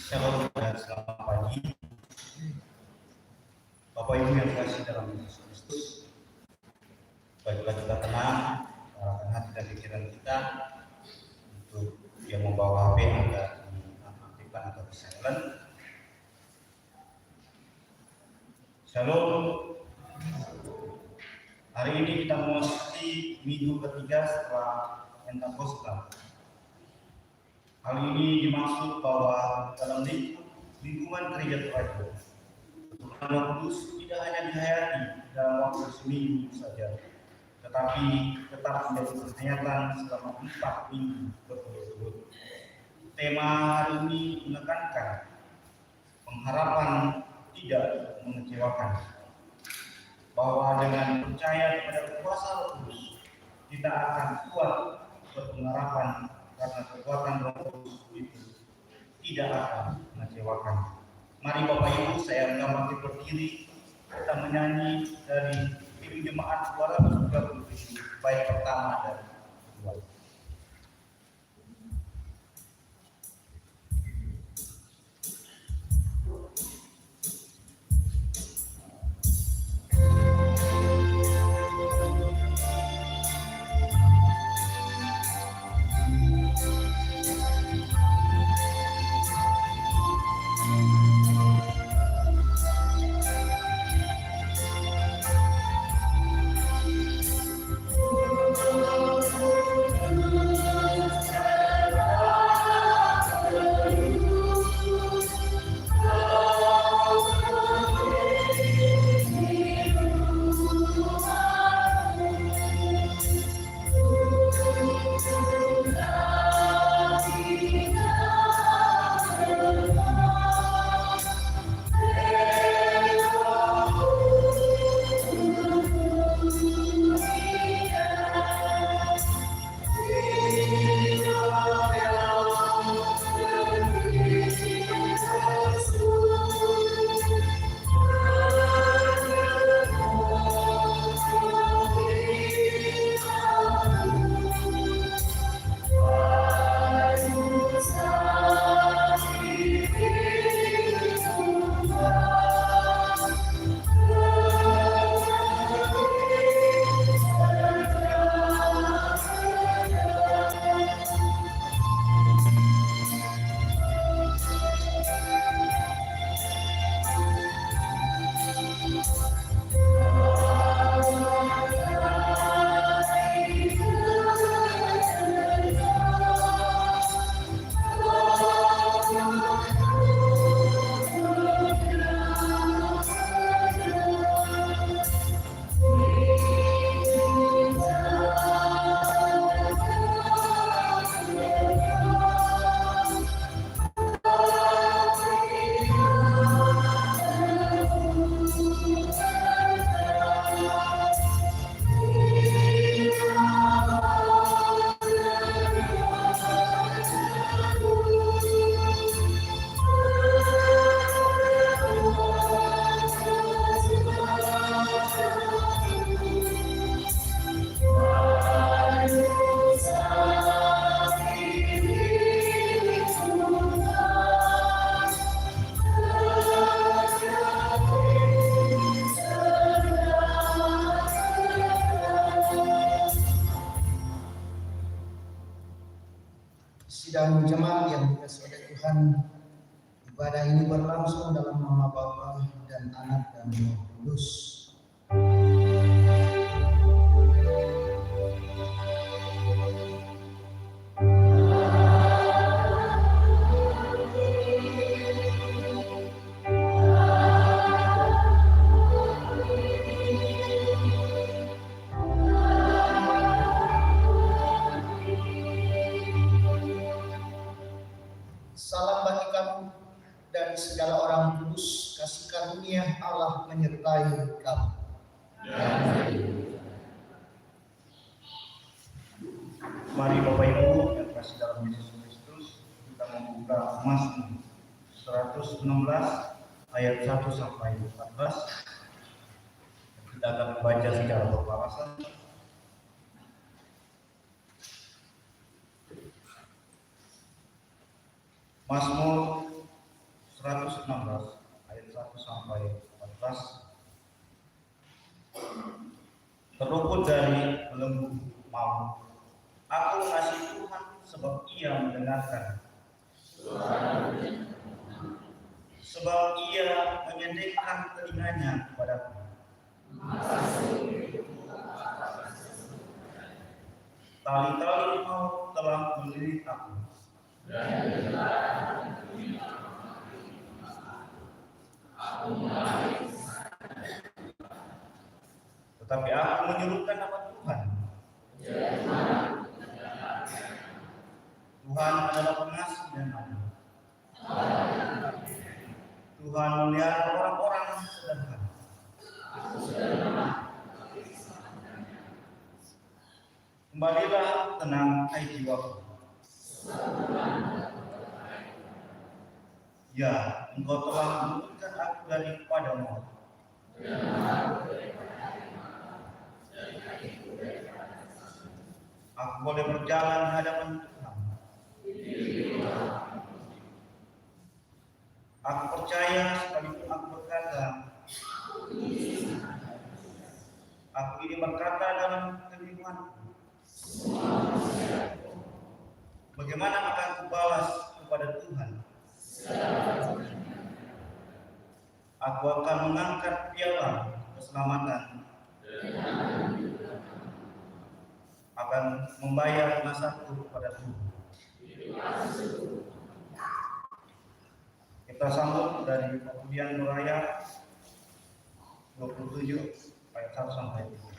Shalom dan selamat pagi, Bapak Ibu yang dikasihi dalam Yesus Kristus. Baiklah kita tenang, arahkan hati dan pikiran kita untuk yang membawa HP agar dinonaktifkan atau silent. Shalom. Hari ini kita memasuki minggu ketiga setelah Pentakosta. Hal ini dimaksud bahwa dalam lingkungan gereja Tuhan, Roh Kudus tidak hanya dihayati dalam waktu seminggu saja, tetapi tetap menjadi penghayatan selama 4 minggu berturut-turut. Tema hari ini menekankan pengharapan tidak mengecewakan, bahwa dengan percaya kepada kuasa Roh Kudus kita akan kuat berpengharapan karena kekuatan Roh Kudus itu tidak akan mengecewakan. Mari Bapak Ibu, saya mengamati berdiri, kita menyanyi dari tim jemaat 237 baik pertama dan kedua. Sidang jemaat yang dikasihi oleh Tuhan, ibadah ini berlangsung dalam nama Bapa dan Anak dan Roh Kudus. Salam bagi kamu dan segala orang kudus, kasih karunia Allah menyertai kamu. Mari Bapak Ibu yang dikasihi dalam Yesus Kristus, kita membuka Mazmur 116 ayat 1 sampai 14. Kita akan membaca secara berparasan. Mazmur 116 ayat 1 sampai 14. Terluput dari belenggu maut, aku mengasihi Tuhan sebab Ia mendengarkan. Sebab Ia menyendekkan telinganya kepadaku. Tali-tali maut telah melilit aku. Tetapi aku menyuruhkan nama Tuhan. Tuhan adalah pengasih dan adil. Tuhan melihara orang-orang sederhana. Kembalilah tenang, hai jiwaku. Ya, Engkau telah menurunkan aku daripada maut. Aku boleh berjalan di hadapan Tuhan. Aku percaya sekalipun aku berkata, aku ini berkata dalam kebingunganku. Bagaimana akan aku balas kepada Tuhan? Aku akan mengangkat piala keselamatan, akan membayar nasaku kepada Tuhan. Kita sambut dari Kemudian Nuraya 27 ayat 1 sampai 3.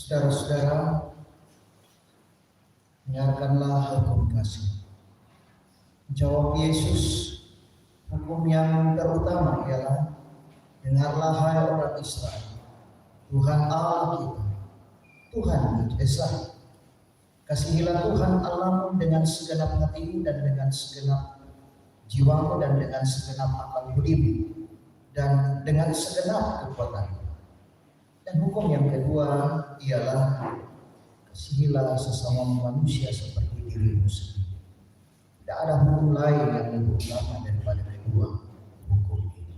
Saudara-saudara, dengarkanlah hukum kasih. Jawab Yesus, hukum yang terutama ialah, dengarlah hai orang Israel, Tuhan Allah kita, Tuhan Esa. Kasihilah Tuhan Allahmu dengan segenap hatimu dan dengan segenap jiwamu dan dengan segenap akal budimu dan dengan segenap kekuatanmu. Dan hukum yang kedua ialah, kasihilah sesama manusia seperti dirimu sendiri. Tidak ada hukum lain yang lebih utama daripada kedua hukum ini.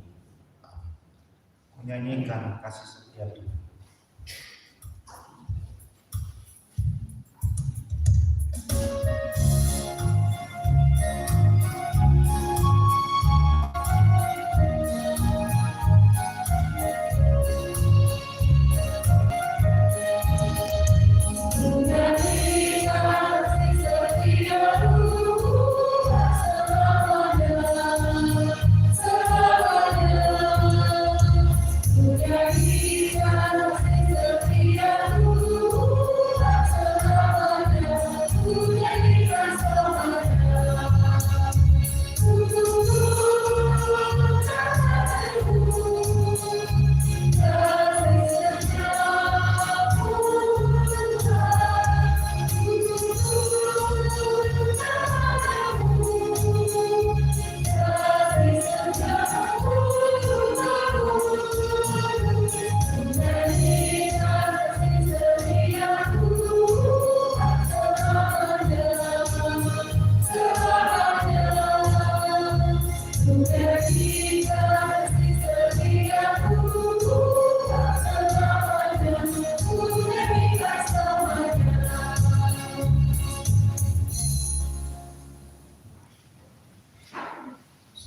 Menyanyikan kasih setia Tuhan. Kasih setia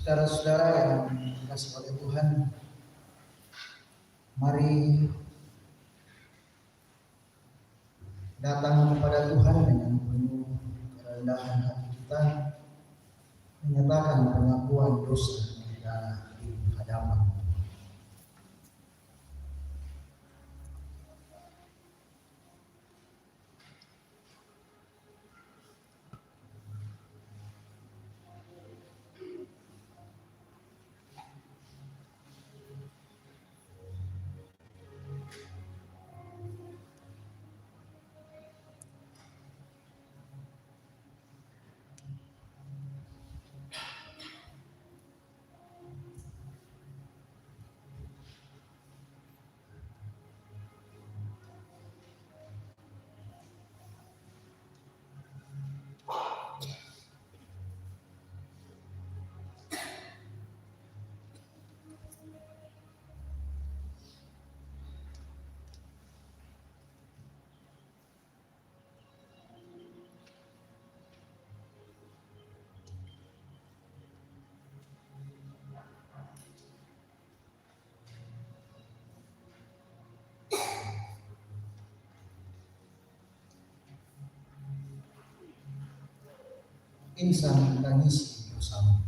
Saudara-saudara yang dikasihi oleh Tuhan, mari datang kepada Tuhan dengan penuh kerendahan hati kita, menyatakan pengakuan dosa kita di hadapan. Insan tangisi bersama.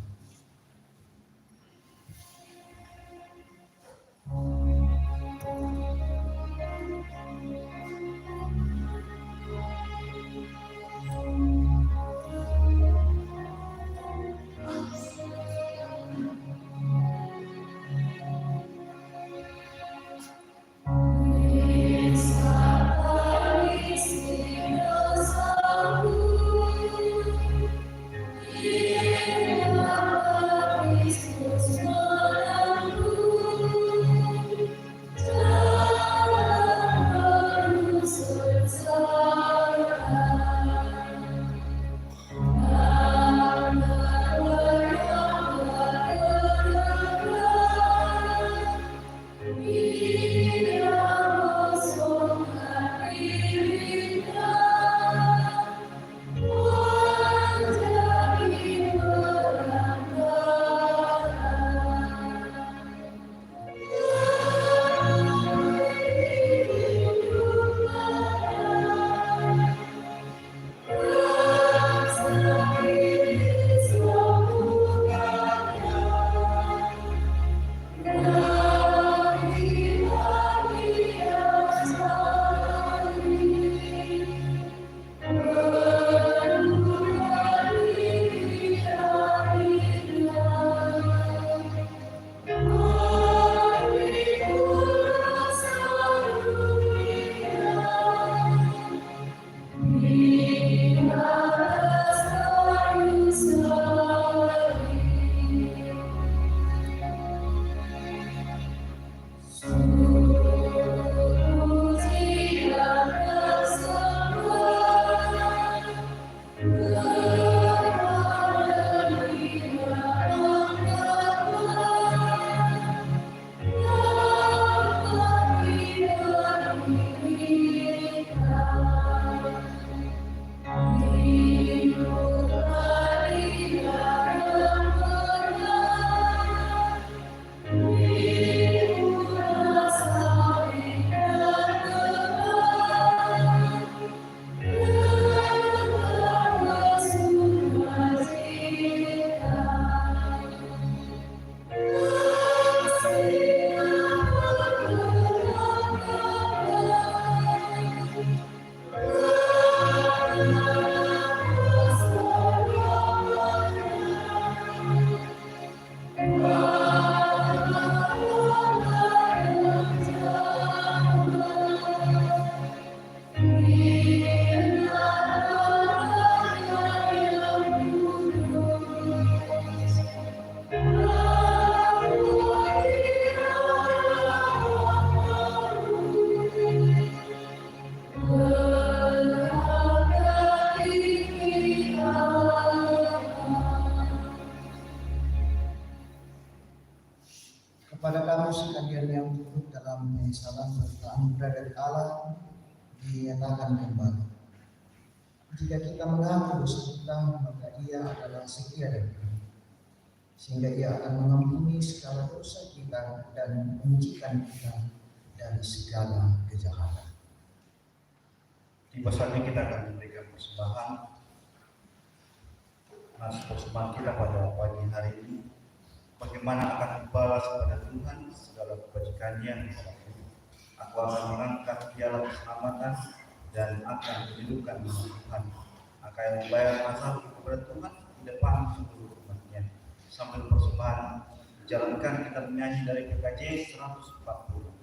Kepada kamu sekalian yang turut dalam salam serta anugerah dari Allah dinyatakan kembali. Jika kita mengaku dosa kita, maka Ia adalah setia dan benar, sehingga Ia akan mengampuni segala dosa kita dan menyucikan kita dari segala kejahatan. Tiba saatnya kita akan memberikan persembahan. Persembahan kita pada pagi hari ini, bagaimana akan membalas kepada Tuhan segala kebajikan-Nya kepada kita. Aku akan mengangkat piala keselamatan dan akan menghidupkan nama Tuhan. Akan membayar masalah kepada Tuhan di depan seluruh umat-Nya. Sambil persembahan dijalankan, kita menyanyi dari PKJ 140.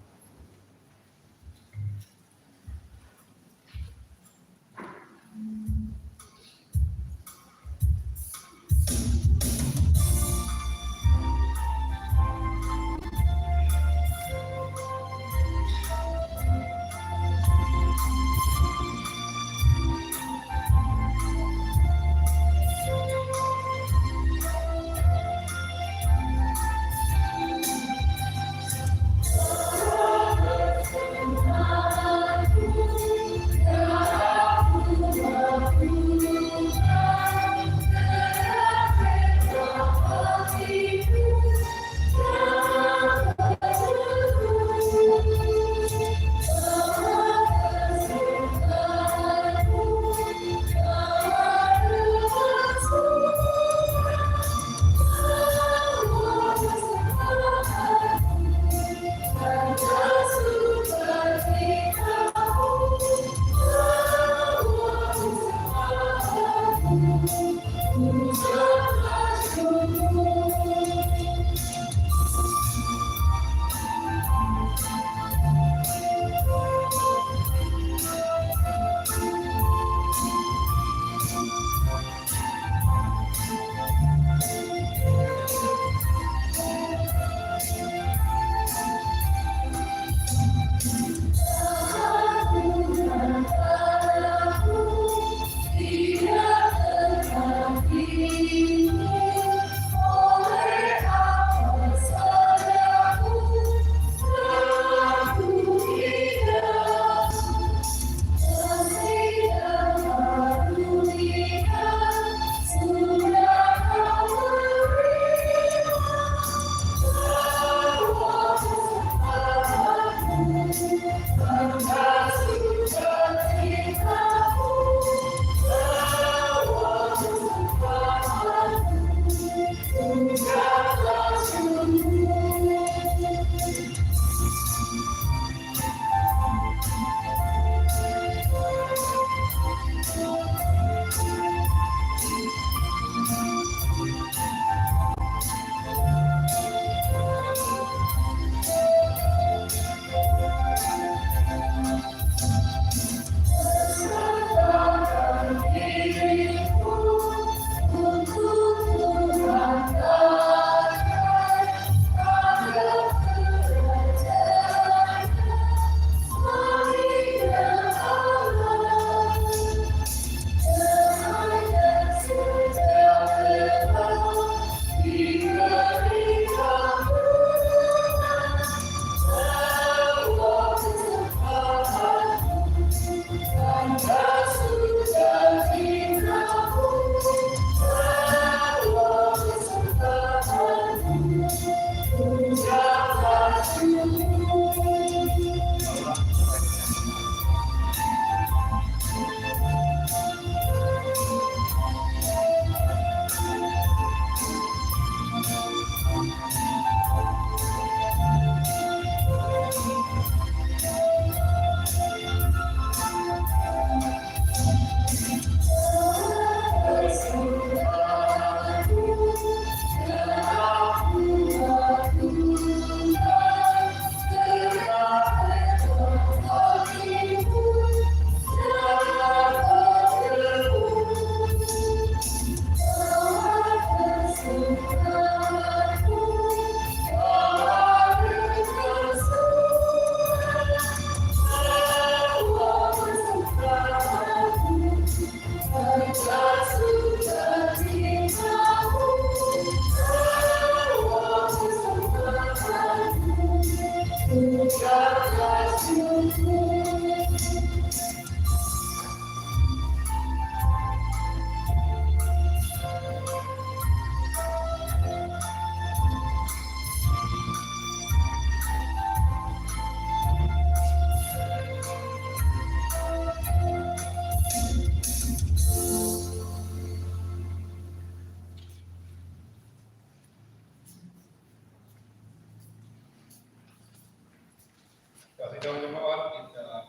Sidang jemaat kita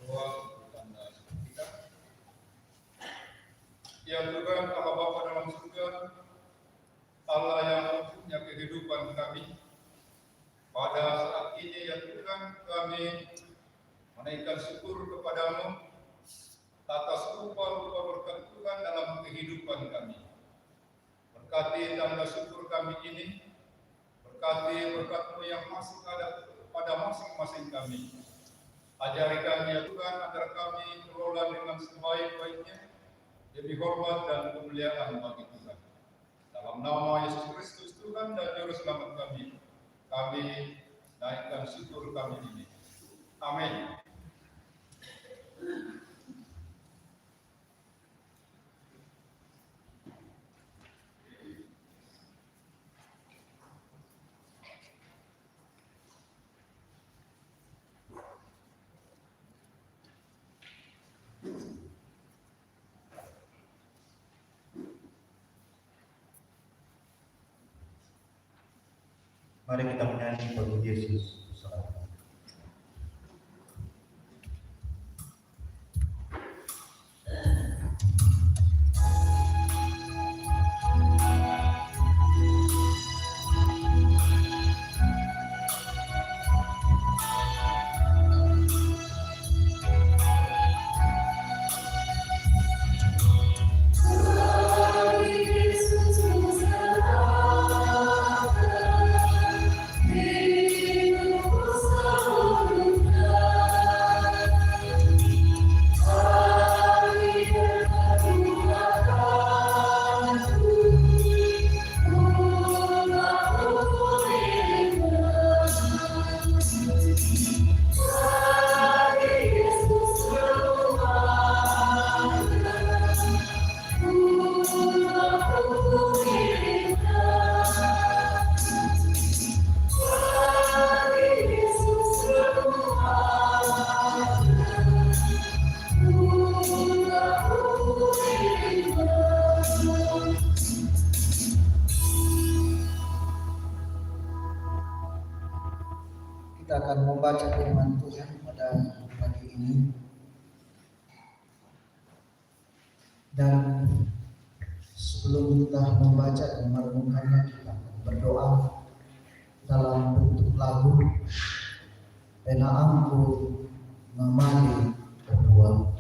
berdoa tanda kita. Ya Tuhan Allah Bapa dalam surga, Allah yang mempunyai kehidupan kami. Pada saat ini ya Tuhan kami menaikkan syukur kepadamu atas rupa-rupa berkat Tuhan dalam kehidupan kami. Berkati tanda syukur kami ini, berkati berkat-Mu yang masih ada pada masing-masing kami. Ajari kami ya Tuhan agar kami kelola dengan sebaik-baiknya demi hormat dan kemuliaan bagi Tuhan. Dalam nama Yesus Kristus Tuhan dan Juru Selamat kami naikkan syukur kami ini. Amin. Mari kita menyanyi bagi Yesus. Salam. Kita akan membaca firman Tuhan pada pagi ini. Dan sebelum kita membaca dan merenungkannya, kita akan berdoa dalam bentuk lagu Penaamku Mamadi Berbuah.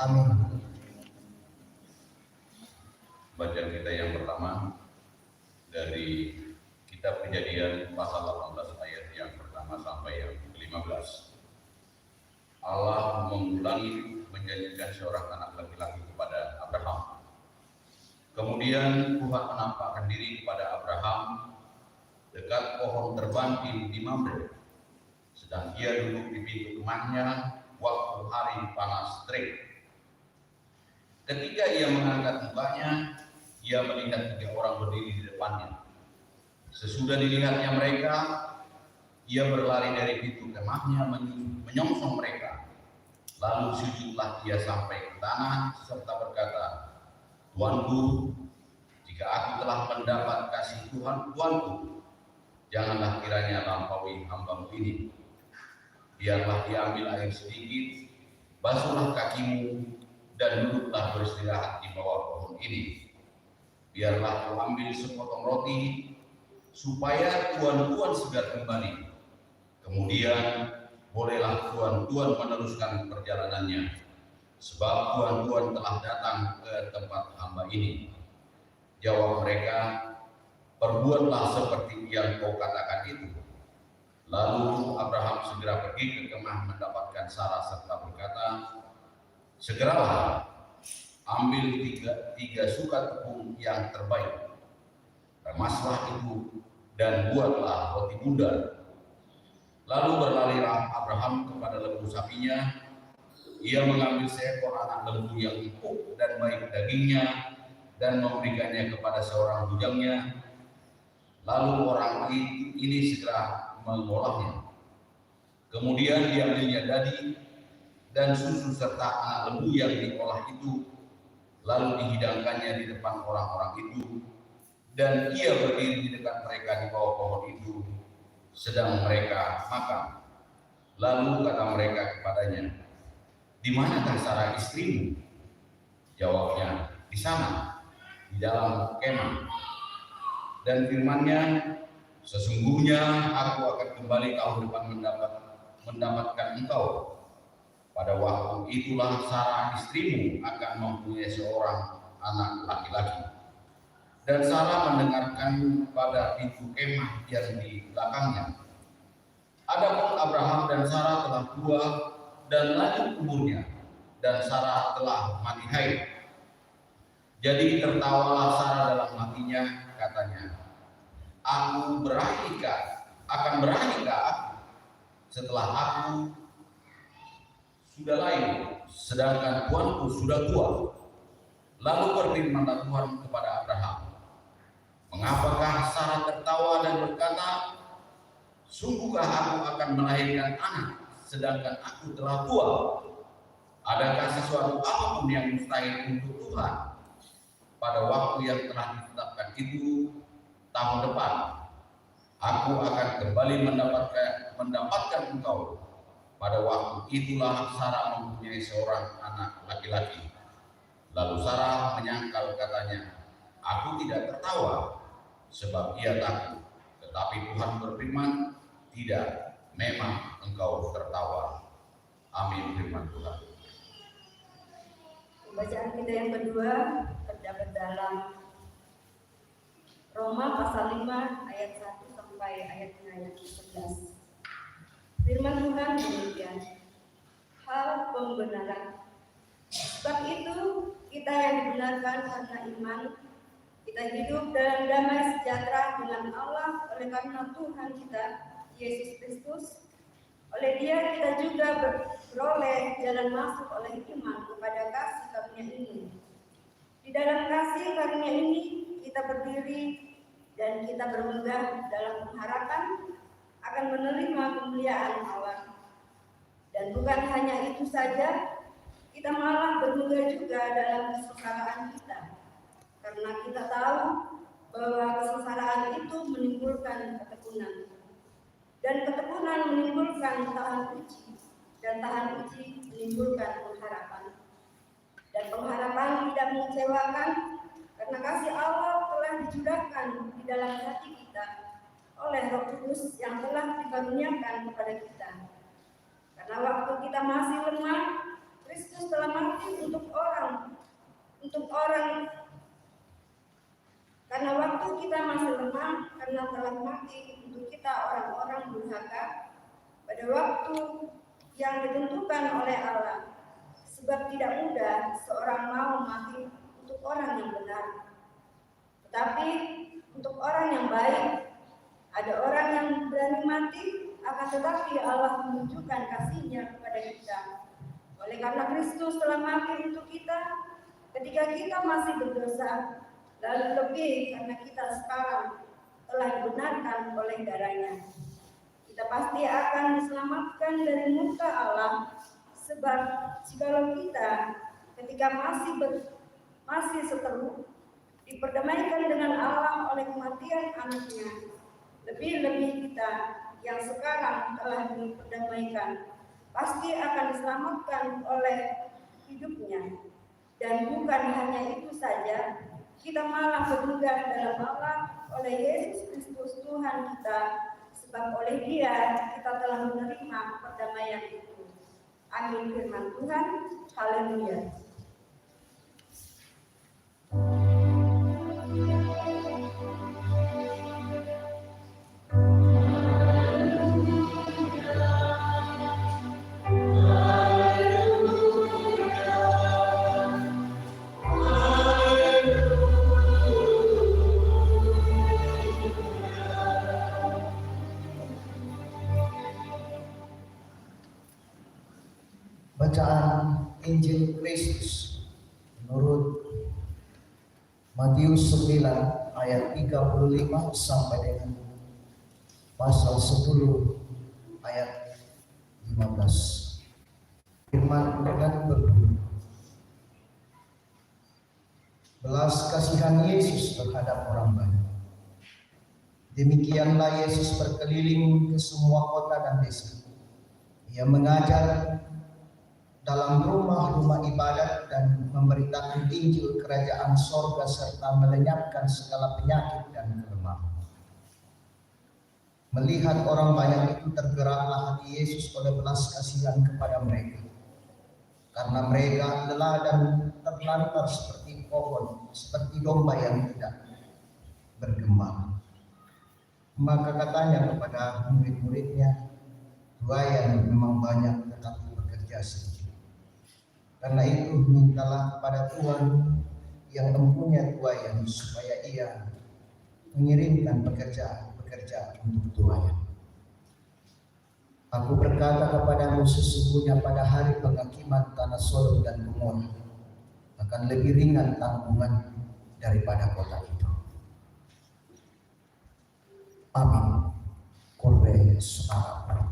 Amin. Bacaan kita yang pertama dari Kitab Kejadian pasal 18 ayat yang pertama sampai yang ke-15. Allah mengulangi menjanjikan seorang anak laki-laki kepada Abraham. Kemudian Tuhan menampakkan diri kepada Abraham dekat pohon terbanting di Mamre, sedang ia duduk di pintu rumahnya waktu hari panas terik. Ketika ia mengangkat mukanya, ia melihat 3 orang berdiri di depannya. Sesudah dilihatnya mereka, ia berlari dari pintu kemahnya menyongsong mereka. Lalu sujudlah ia sampai ke tanah serta berkata, "Tuanku, jika aku telah mendapat kasih Tuhan Tuanku, janganlah kiranya lampaui hamba-Mu ini. Biarlah diambil air sedikit, basuhlah kakimu, dan duduklah beristirahat di bawah pohon ini. Biarlah kau ambil sepotong roti, supaya tuan-tuan segar kembali. Kemudian bolehlah tuan-tuan meneruskan perjalanannya, sebab tuan-tuan telah datang ke tempat hamba ini." Jawab mereka, "Perbuatlah seperti yang kau katakan itu." Lalu Abraham segera pergi ke kemah mendapatkan Sarah serta berkata, "Segeralah, ambil tiga sukat tepung yang terbaik, remaslah itu dan buatlah roti bundar." Lalu berlarilah Abraham kepada lembu sapinya. Ia mengambil seekor anak lembu yang empuk dan baik dagingnya dan memberikannya kepada seorang bujangnya. Lalu orang ini segera mengolahnya. Kemudian diambilnya dadi dan susu serta anak lembu yang diolah itu, lalu dihidangkannya di depan orang-orang itu, dan ia berdiri di dekat mereka di bawah pohon itu, sedang mereka makan. Lalu kata mereka kepadanya, "Di manakah Sarah istrimu?" Jawabnya, "Di sana, di dalam kemah." Dan firman-Nya, "Sesungguhnya aku akan kembali tahun depan mendapatkan engkau. Pada waktu itulah Sarah istrimu akan mempunyai seorang anak laki-laki." Dan Sarah mendengarkan pada pintu kemah yang di belakangnya. Adapun Abraham dan Sarah telah tua dan lanjut umurnya, dan Sarah telah mati haid. Jadi tertawalah Sarah dalam hatinya, katanya, akan beranikah aku setelah aku sudah lain, sedangkan tuanku sudah tua? Lalu berfirmanlah Tuhan kepada Abraham, "Mengapakah Sarah tertawa dan berkata, sungguhkah aku akan melahirkan anak, sedangkan aku telah tua? Adakah sesuatu apapun yang mustahil untuk Tuhan? Pada waktu yang telah ditetapkan itu, tahun depan, aku akan kembali mendapatkan engkau." Pada waktu itulah Sarah mempunyai seorang anak laki-laki. Lalu Sarah menyangkal, katanya, "Aku tidak tertawa, sebab ia takut." Tetapi Tuhan berfirman, "Tidak, memang engkau tertawa." Amin, firman Tuhan. Bacaan kita yang kedua terdapat dalam Roma pasal 5 ayat 1 sampai ayat 11. Firman Tuhan demikian, hal pembenaran. Sebab itu kita yang dibenarkan karena iman, kita hidup dalam damai sejahtera dengan Allah oleh karena Tuhan kita Yesus Kristus. Oleh Dia kita juga beroleh jalan masuk oleh iman kepada kasih karunia ini. Di dalam kasih karunia ini kita berdiri dan kita bermegah dalam pengharapan akan menerima kemuliaan Allah. Dan bukan hanya itu saja, kita malah bermegah juga dalam kesengsaraan kita, karena kita tahu bahwa kesengsaraan itu menimbulkan ketekunan, dan ketekunan menimbulkan tahan uji, dan tahan uji menimbulkan pengharapan. Dan pengharapan tidak mengecewakan, karena kasih Allah telah dicurahkan di dalam hati kita oleh Roh Kudus yang telah dikaruniakan kepada kita. Karena waktu kita masih lemah, Kristus telah mati untuk orang karena waktu kita masih lemah, karena telah mati untuk kita orang-orang durhaka pada waktu yang ditentukan oleh Allah. Sebab tidak mudah seorang mau mati untuk orang yang benar, tetapi untuk orang yang baik. Ada orang yang berani mati, akan tetapi Allah menunjukkan kasih-Nya kepada kita. Oleh karena Kristus telah mati untuk kita ketika kita masih berdosa, lalu lebih karena kita sekarang telah dibenarkan oleh darah-Nya, kita pasti akan diselamatkan dari murka Allah. Sebab jikalau kita ketika masih seteru diperdamaikan dengan Allah oleh kematian Anaknya, lebih-lebih kita yang sekarang telah diperdamaikan pasti akan diselamatkan oleh hidup-Nya. Dan bukan hanya itu saja, kita malah bermegah dalam Allah oleh Yesus Kristus Tuhan kita, sebab oleh Dia kita telah menerima perdamaian itu. Amin firman Tuhan. Haleluya. Bacaan Injil Kristus menurut Matius 9 ayat 35 sampai dengan pasal 10 ayat 15. Firman Tuhan berbunyi, belas kasihan Yesus terhadap orang banyak. Demikianlah Yesus berkeliling ke semua kota dan desa. Ia mengajar dalam rumah-rumah ibadat dan memberitakan Injil kerajaan sorga serta melenyapkan segala penyakit dan kelemahan. Melihat orang banyak itu, tergeraklah hati Yesus oleh belas kasihan kepada mereka, karena mereka lelah dan terlantar seperti pohon, seperti domba yang tidak bergembala. Maka katanya kepada murid-muridnya, tuayan memang banyak tetapi bekerja sedikit. Karena itu mintalah kepada Tuhan yang mempunyai tuayan supaya Ia mengirimkan pekerja untuk tuayan. Aku berkata kepadamu, sesungguhnya pada hari penghakiman tanah Sodom dan Gomora akan lebih ringan tanggungan daripada kota itu. Amin. Kore Saudara.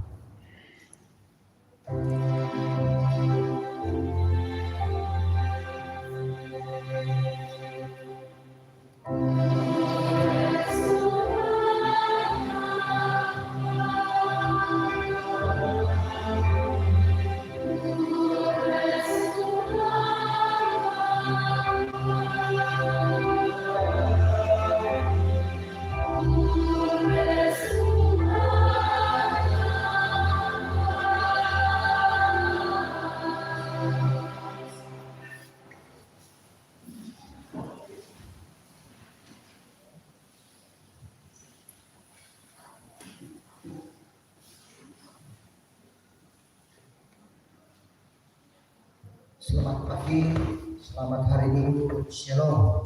Selamat pagi, selamat hari Minggu, Shalom.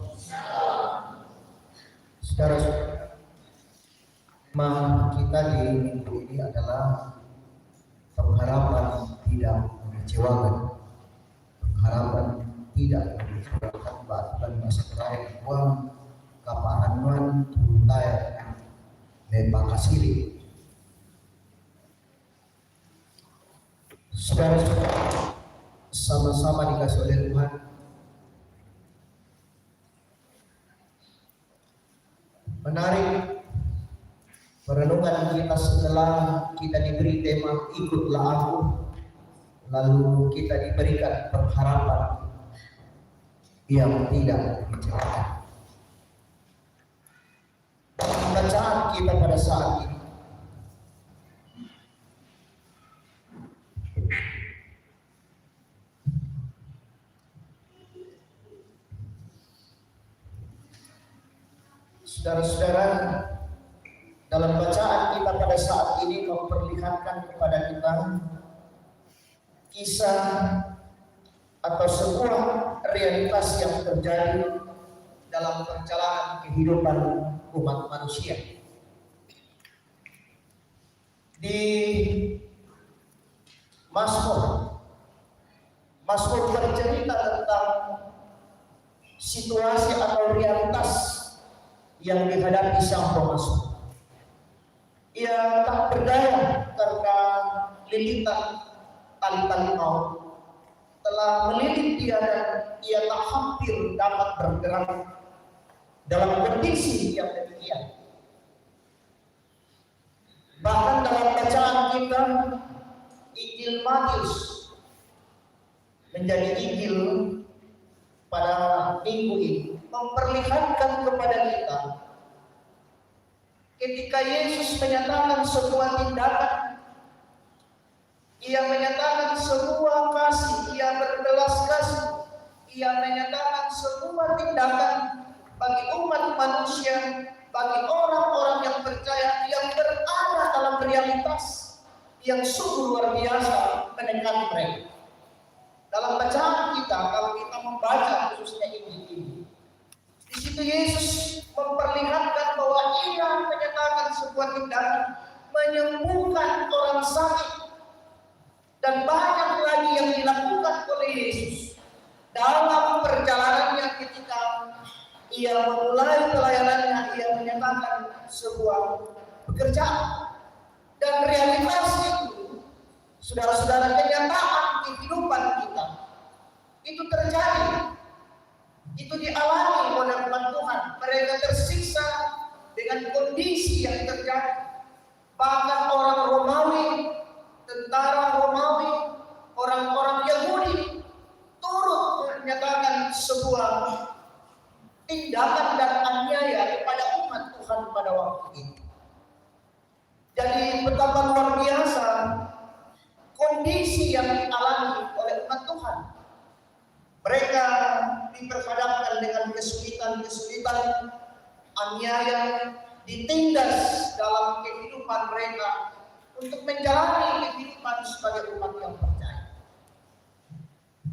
Saudara-saudara, tema kita di minggu ini adalah pengharapan tidak mengecewakan. Pengharapan tidak mengecewakan bahkan masa terakhir uang kapahanuan tuntai lepakasiri. Saudara-saudara, sama-sama dikasih oleh Tuhan, menarik perenungan kita setelah kita diberi tema ikutlah aku, lalu kita diberikan pengharapan yang tidak mengecewakan. Bacaan kita pada saat ini Saudara-saudara, dalam bacaan kita pada saat ini memperlihatkan kepada kita kisah atau sebuah realitas yang terjadi dalam perjalanan kehidupan umat manusia. Di Mazmur bercerita tentang situasi atau realitas yang dihadapi sang pemazmur. Ia tak berdaya karena lilitan tali-tali maut telah melilit dia dan ia tak hampir dapat bergerak dalam kondisi yang demikian. Bahkan dalam bacaan kita, Injil Matius menjadi Injil pada minggu ini memperlihatkan kepada kita ketika Yesus menyatakan sebuah tindakan, ia menyatakan sebuah kasih, ia berbelas kasih, ia menyatakan sebuah tindakan bagi umat manusia, bagi orang-orang yang percaya, yang berada dalam realitas yang sungguh luar biasa mendekati mereka. Dalam bacaan kita, kalau kita membaca khususnya ini, di situ Yesus memperlihatkan bahwa ia menyatakan sebuah tindakan menyembuhkan orang sakit, dan banyak lagi yang dilakukan oleh Yesus dalam perjalanannya ketika ia memulai pelayanannya. Ia menyatakan sebuah pekerjaan, dan realitas itu, saudara-saudara, kenyataan kehidupan kita itu terjadi, itu dialami oleh umat Tuhan. Mereka tersiksa dengan kondisi yang terjadi. Bahkan orang Romawi, tentara Romawi, orang-orang Yahudi turut menyatakan sebuah tindakan dan aniaya kepada umat Tuhan pada waktu itu. Jadi betapa luar biasa kondisi yang dialami oleh umat Tuhan. Mereka diperhadapkan dengan kesulitan-kesulitan, aniaya, ditindas dalam kehidupan mereka untuk menjalani kehidupan sebagai umat yang percaya.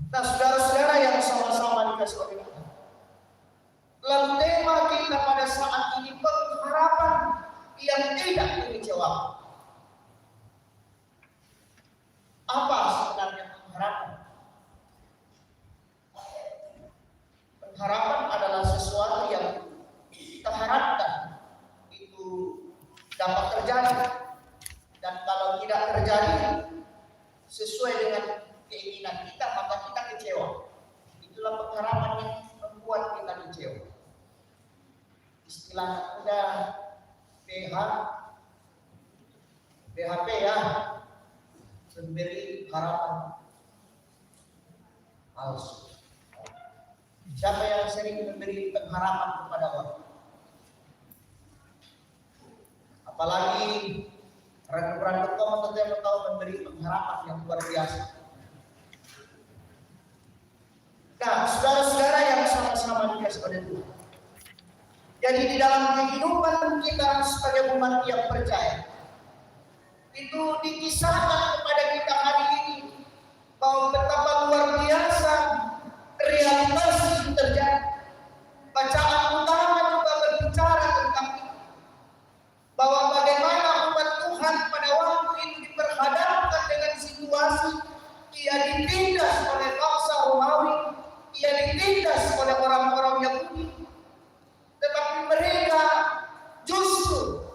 Nah, saudara-saudara yang sama-sama dikasih oleh Tuhan, lalu tema kita pada saat ini pengharapan yang tidak mengecewakan. Apa sebenarnya pengharapan? Pengharapan adalah sesuatu yang kita harapkan itu dapat terjadi, dan kalau tidak terjadi sesuai dengan keinginan kita, maka kita kecewa. Itulah pengharapan yang membuat kita kecewa. Istilah udah BHP ya, memberi harapan palsu. Siapa yang sering memberi pengharapan kepada orang? Apalagi ratu-ratu kaum tentu tahu memberi pengharapan yang luar biasa. Nah, saudara-saudara yang sama-sama dikasih oleh Tuhan. Jadi di dalam kehidupan kita sebagai umat yang percaya, itu dikisahkan kepada kita hari ini bahwa betapa luar biasa realitas yang terjadi. Bacaan utama juga berbicara tentang itu, bahwa bagaimana umat Tuhan pada waktu itu diperhadapkan dengan situasi ia ditindas oleh bangsa Romawi, ia ditindas oleh orang-orang Yahudi, tetapi mereka justru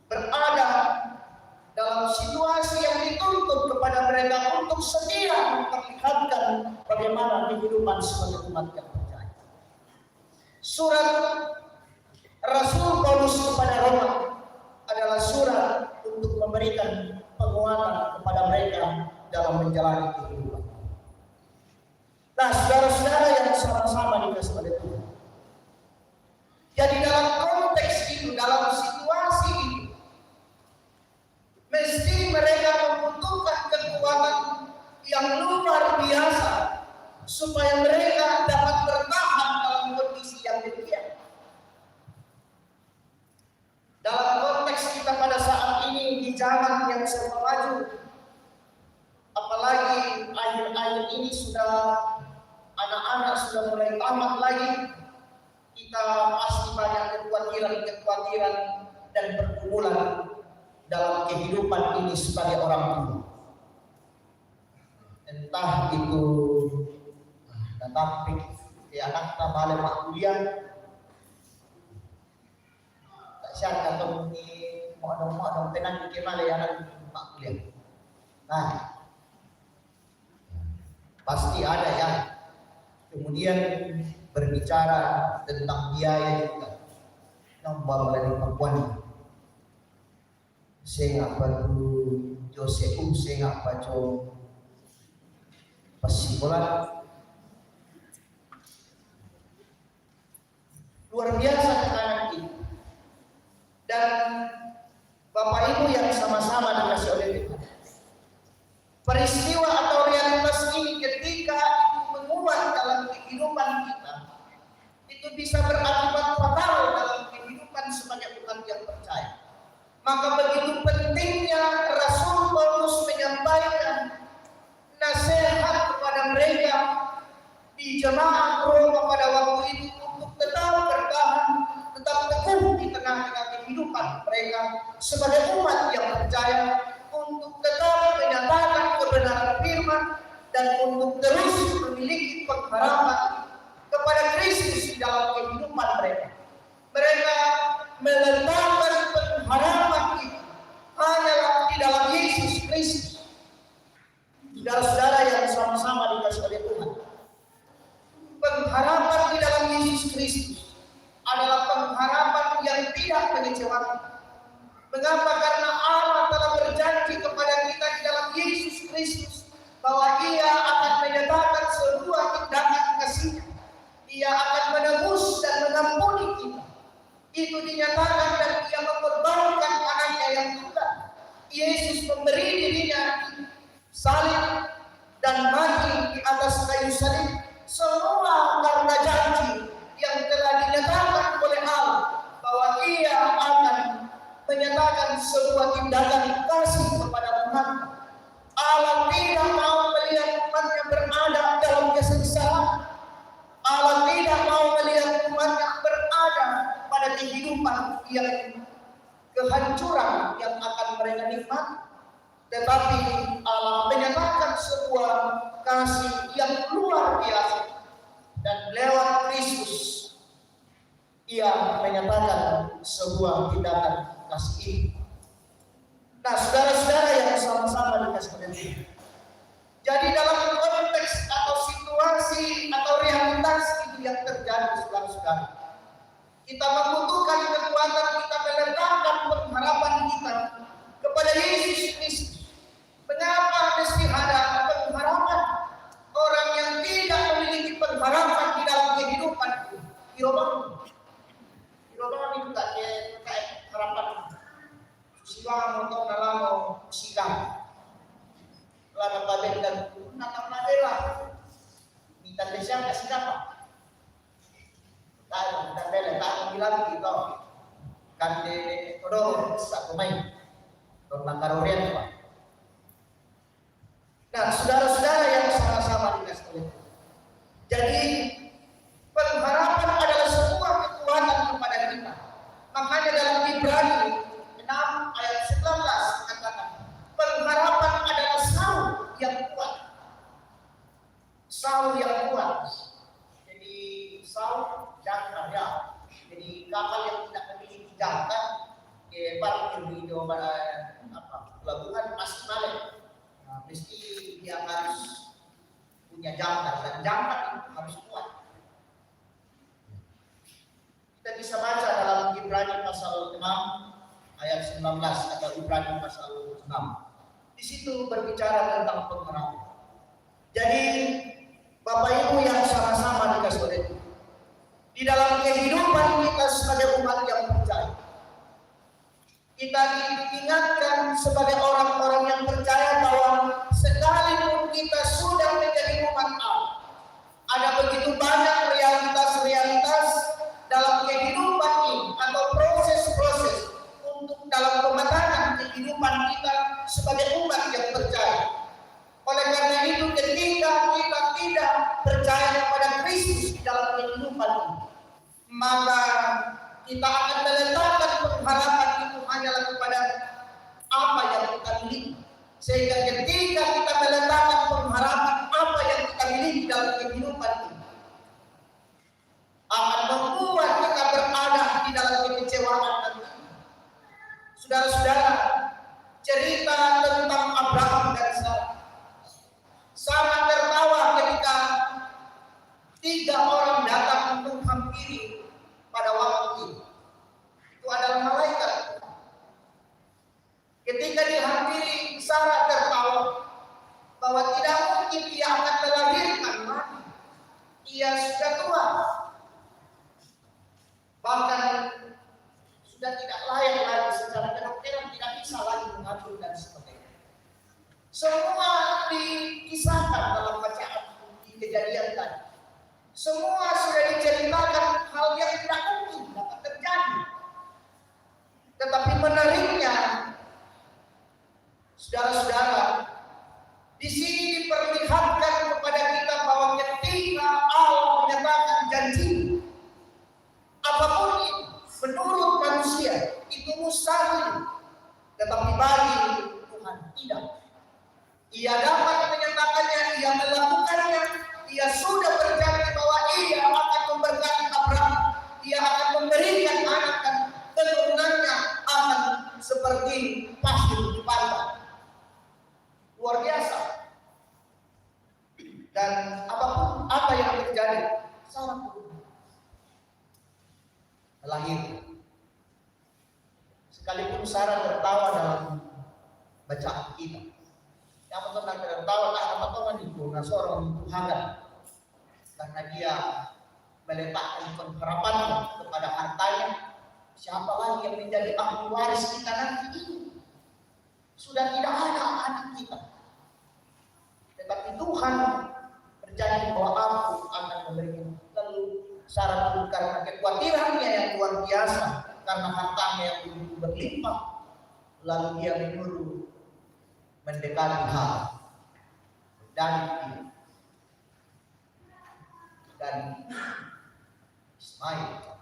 berada dalam situasi yang dituntut kepada mereka untuk setia memperlihatkan bagaimana kehidupan sebagai umat yang percaya. Surat Rasul Paulus kepada Roma adalah surat untuk memberikan penguatan kepada mereka dalam menjalani kehidupan. Nah, saudara-saudara yang sama-sama dikasih oleh Tuhan. Jadi dalam konteks itu, dalam situasi itu, mesti mereka membutuhkan kekuatan yang luar biasa supaya mereka dapat bertahan dalam kondisi yang demikian. zaman yang serba maju, apalagi akhir-akhir ini sudah anak-anak sudah mulai tamat lagi, kita pasti banyak kekhawatiran dan pergumulan dalam kehidupan ini sebagai orang tua. Entah itu tetapi anak balik mak kuliah, tak siap atau ni mau dong tenang bikin malah anak mak kuliah. Nah, pasti ada ya. Kemudian berbicara tentang biaya juga. Nombor dari perempuan. Saya perlu Jose saya baca pasibola. Luar biasa tekanan ini. Dan Bapak Ibu yang sama-sama dikasih oleh Tuhan. Peristiwa atau realitas ini ketika itu menguat dalam kehidupan kita, itu bisa berakibat fatal dalam kehidupan sebagai umat yang percaya. Maka begitu pentingnya Rasul Paulus menyampaikan nasihat kepada mereka di jemaat Roma pada waktu itu untuk tetap bertahan, tetap teguh di tengah-tengah kehidupan mereka sebagai umat yang percaya, untuk tetap menyatakan kebenaran firman dan untuk terus memiliki pengharapan kepada Kristus di dalam kehidupan mereka. Mereka meletakkan pengharapan itu hanyalah di dalam Yesus Kristus. Saudara-saudara yang sama-sama dikasih oleh Tuhan, pengharapan di dalam Yesus Kristus adalah pengharapan yang tidak mengecewakan. Mengapa? Karena Allah telah berjanji kepada kita di dalam Yesus Kristus bahwa Ia akan menyatakan sebuah tindakan kasih-Nya. Ia akan menebus dan mengampuni kita. Itu dinyatakan dan Ia mengorbankan anaknya yang tunggal. Yesus memberi dirinya salib dan mati di atas kayu salib, semua karena janji yang telah dinyatakan oleh Allah bahwa Ia akan menyatakan sebuah tindakan kasih kepada umat. Allah tidak mau melihat umatnya berada dalam kesengsaraan. Allah tidak mau melihat umatnya berada pada kehidupan yang kehancuran yang akan mereka nikmati. Tetapi Allah menyatakan sebuah kasih yang luar biasa, dan lewat Kristus Ia menyatakan sebuah tindakan kasih ini. Nah, saudara-saudara yang sama-sama dikasih oleh Tuhan. Jadi dalam konteks atau situasi atau realitas itu yang terjadi, saudara-saudara, kita membutuhkan kekuatan, kita meletakkan pengharapan kita kepada Yesus Kristus. Mengapa mesti ada pengharapan? Orang yang tidak memiliki pengharapan di dalam kehidupan itu, Iroban itu tak ada harapan. Silang untuk dalam silang, lalu badan dan natap nadela, minta desa kasih apa? Tak nadela tak bilang gitu, kan de kodor satu main, dorang karorian pak. Nah, saudara-saudara yang sama-sama dikasih oleh Tuhan. Jadi pengharapan adalah sebuah kekuatan kepada kita. Makanya dalam Ibrani 6 ayat 19 katakan, pengharapan adalah saul yang kuat. Saul yang kuat. Jadi saul jangkar ya. Jadi kapal yang tidak memiliki jangkar, parkir di pelabuhan pasti balik. Nah, mesti dia harus punya jangkar, dan jangkar itu harus kuat. Kita bisa baca dalam Ibrani pasal 6 ayat 19 atau Ibrani pasal 6. Di situ berbicara tentang pengharapan. Jadi Bapak Ibu yang sama-sama dikasih oleh Tuhan, di dalam kehidupan kita sebagai umat yang percaya, kita diingatkan sebagai orang-orang yang percaya bahwa sekalipun kita sudah menjadi umat Allah, ada begitu banyak realitas-realitas dalam kehidupan ini atau proses-proses untuk dalam pematangan kehidupan kita maka kita akan meletakkan pengharapan itu hanyalah kepada apa yang kita miliki. Sehingga ketika kita meletakkan pengharapan apa yang kita miliki dalam kehidupan ini, akan membuat kita berada di dalam kekecewaan nanti. Saudara-saudara, cerita tentang Abraham dan Sarah sangat tertawa ketika 3 orang datang untuk menghampiri pada waktu itu. Itu adalah malaikat. Ketika dihampiri, Sarah tertawa bahwa tidak mungkin ia akan melahirkan lagi. Ia sudah tua, bahkan sudah tidak layak lagi secara kedokteran, tidak bisa lagi mengandung dan sebagainya. Semua dikisahkan dalam bacaan di Kejadian tadi. Semua sudah diceritakan hal yang tidak mungkin dapat terjadi. Tetapi menariknya, saudara-saudara, di sini diperlihatkan kepada kita bahwa ketika Allah menyatakan janji, apapun itu menurut manusia itu mustahil, tetapi bagi Tuhan tidak. Ia dapat menyatakannya, ia melakukannya. Ia sudah berjanji bahwa ia akan memberkati Abraham, ia akan memberikan anak dan keturunannya akan seperti pasir di pantai. Luar biasa. Dan apapun apa yang terjadi, Sarah lahir. Sekalipun Sarah tertawa dalam bacaan kita, yang pernah tertawa karena potongan itu seorang Tuhan, karena dia meletakkan pengharapannya kepada hartanya. Siapa lagi yang menjadi ahli waris kita nanti ini? Sudah tidak ada anak kita, tetapi Tuhan berjanji bahwa aku akan memberikan. Lalu Sarah pun karena kekhawatirannya yang luar biasa, karena hartanya yang begitu berlimpah, lalu dia menyuruh mendekati Hagar dan Ismail.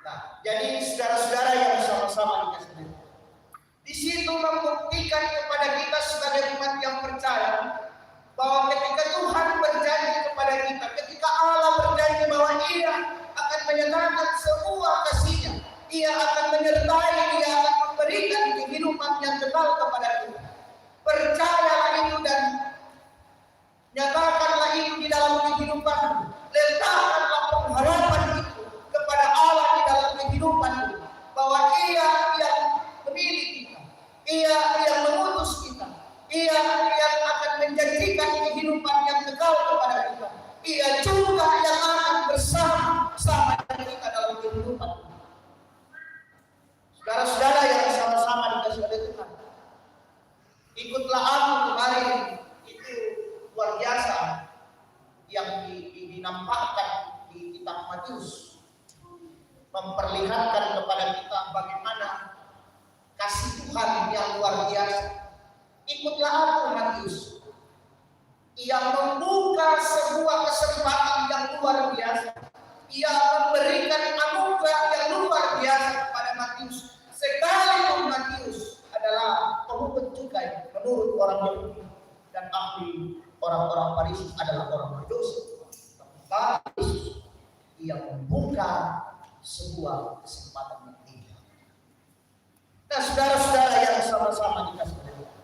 Nah, jadi saudara-saudara yang sama-sama dikasih, di situ membuktikan kepada kita sebagai umat yang percaya bahwa ketika Tuhan berjanji kepada kita, ketika Allah berjanji bahwa Ia akan menyatakan semua kasih-Nya, Ia akan menyertai, Ia akan memberikan kehidupan yang kekal kepada kita. Percayalah itu dan nyatakanlah itu di dalam kehidupan. Letakkanlah pengharapan itu kepada Allah di dalam kehidupan itu, bahwa Ia yang memilih kita, Ia yang mengutus kita, Ia yang akan menjanjikan kehidupan yang kekal kepada kita. Ia juga yang akan bersama dengan kita dalam kehidupan. Saudara-saudara yang sama-sama dikasih oleh Tuhan, ikutlah aku kemarin, itu luar biasa yang dinampakkan di kitab Matius, memperlihatkan kepada kita bagaimana kasih Tuhan yang luar biasa. Ikutlah aku, Matius. Ia membuka sebuah kesempatan yang luar biasa. Ia memberikan anugerah yang luar biasa kepada Matius. Sekalipun Matius adalah pemungut cukai menurut orang Yahudi dan ahli orang-orang Farisi adalah orang berdosa. Tapi Yesus, ia membuka sebuah kesempatan yang tinggi. Nah, saudara-saudara yang sama-sama dikasih oleh Tuhan,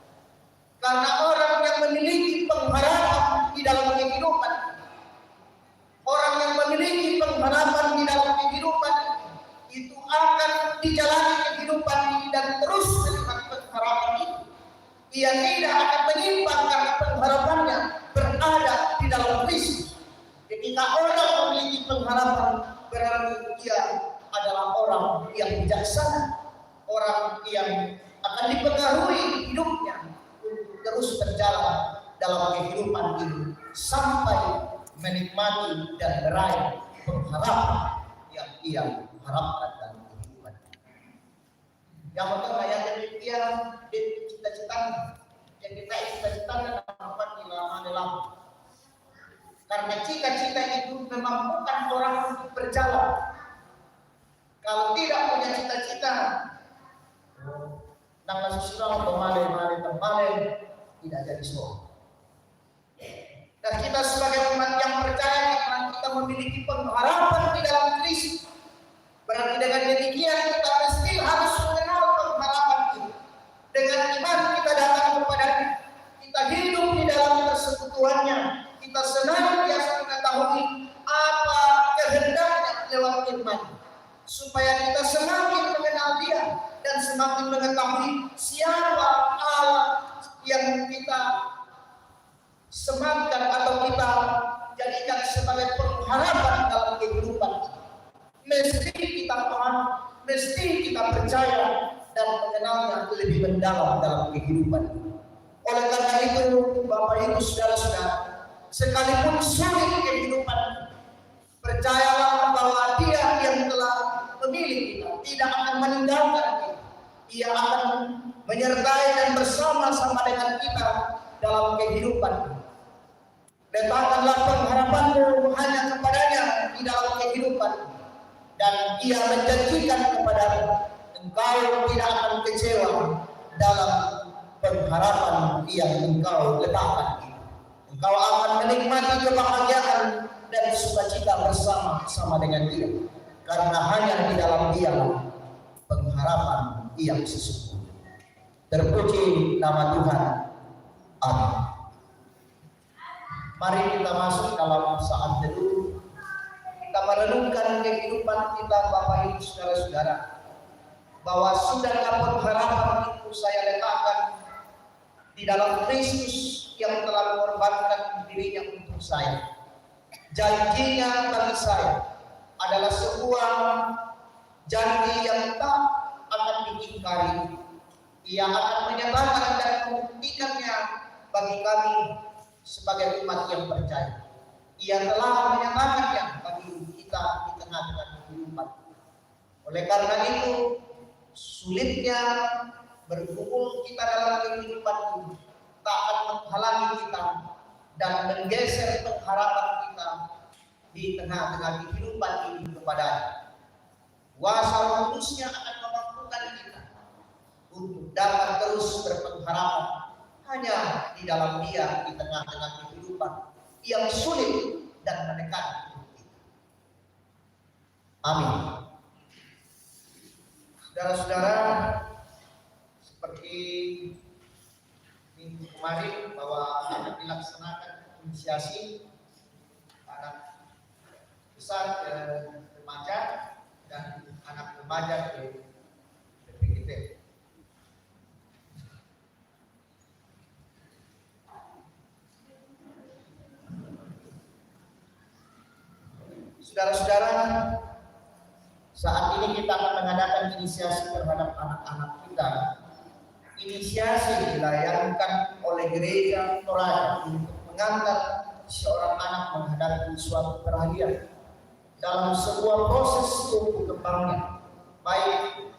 karena orang yang memiliki pengharapan di dalam kehidupan, orang yang memiliki pengharapan di dalam kehidupan itu akan dijalani kehidupan ini dan terus menikmati pengharapan itu. Ia tidak akan menyimpang karena pengharapannya berada di dalam Kristus. Ketika orang memiliki pengharapan, berarti ia adalah orang yang bijaksana, orang yang akan dipengaruhi hidupnya untuk terus berjalan dalam kehidupan ini sampai menikmati dan meraih pengharapan yang ia harapkan dalam kehidupan. Yang pertama yang demikian cita-citanya, yang kita cita-citakan dapat dilakukan. Karena cita-cita itu memampukan orang berjalan. Kalau tidak punya cita-cita, nang susah pemale tidak jadi soal. Dan kita sebagai umat yang percaya, karena kita memiliki pengharapan di dalam Kristus, berarti dengan demikian kita mesti harus mengenal pengharapan itu. Dengan iman kita datang kepada-Nya, kita hidup di dalam persekutuannya, kita senantiasa mengetahui apa kehendaknya lewat firman, supaya kita semakin mengenal Dia dan semakin mengetahui siapa Allah yang kita sematkan atau kita jadikan sebagai pengharapan dalam kehidupan. Mesti kita paham, mesti kita percaya dan mengenalnya lebih mendalam dalam kehidupan. Oleh karena itu, Bapak Ibu Saudara-saudara, sekalipun sulit kehidupan, percayalah bahwa Dia yang telah memilih kita tidak akan meninggalkan kita. Ia akan menyertai dan bersama-sama dengan kita dalam kehidupan. Letakkanlah pengharapanmu hanya kepada-Nya di dalam kehidupan, dan Ia menjanjikan kepadamu, engkau tidak akan kecewa dalam pengharapan yang engkau letakkan. Engkau akan menikmati kebahagiaan dan sukacita bersama-sama dengan Dia, karena hanya di dalam Dia pengharapan yang sesungguhnya. Terpuji nama Tuhan. Amin. Mari kita masuk dalam saat teduh. Kita merenungkan kehidupan kita, Bapak Ibu Saudara-saudara, bahwa sudahlah pengharapan itu saya letakkan di dalam Kristus yang telah mengorbankan dirinya untuk saya. Janjinya bagi saya adalah sebuah janji yang tak akan diingkari. Ia akan menyatakan dan membuktikannya bagi kami sebagai umat yang percaya. Ia telah menyatakannya bagi kita di tengah-tengah kehidupan. Oleh karena itu, sulitnya berkumpul kita dalam kehidupan ini tak akan menghalangi kita dan menggeser pengharapan kita di tengah-tengah kehidupan ini kepada-Nya. Kuasa kudusnya akan memampukan kita untuk dapat terus berpengharapan hanya di dalam Dia di tengah-tengah kehidupan yang sulit dan menekan hidup kita. Amin. Saudara-saudara, seperti minggu kemarin bahwa akan dilaksanakan inisiasi anak besar ke remaja dan anak remaja ke PPGT. Saudara-saudara, saat ini kita akan mengadakan inisiasi terhadap anak-anak kita. Inisiasi dilayangkan oleh Gereja Toraja untuk mengantar seorang anak menghadapi suatu peralihan dalam sebuah proses tumbuh kembangnya, baik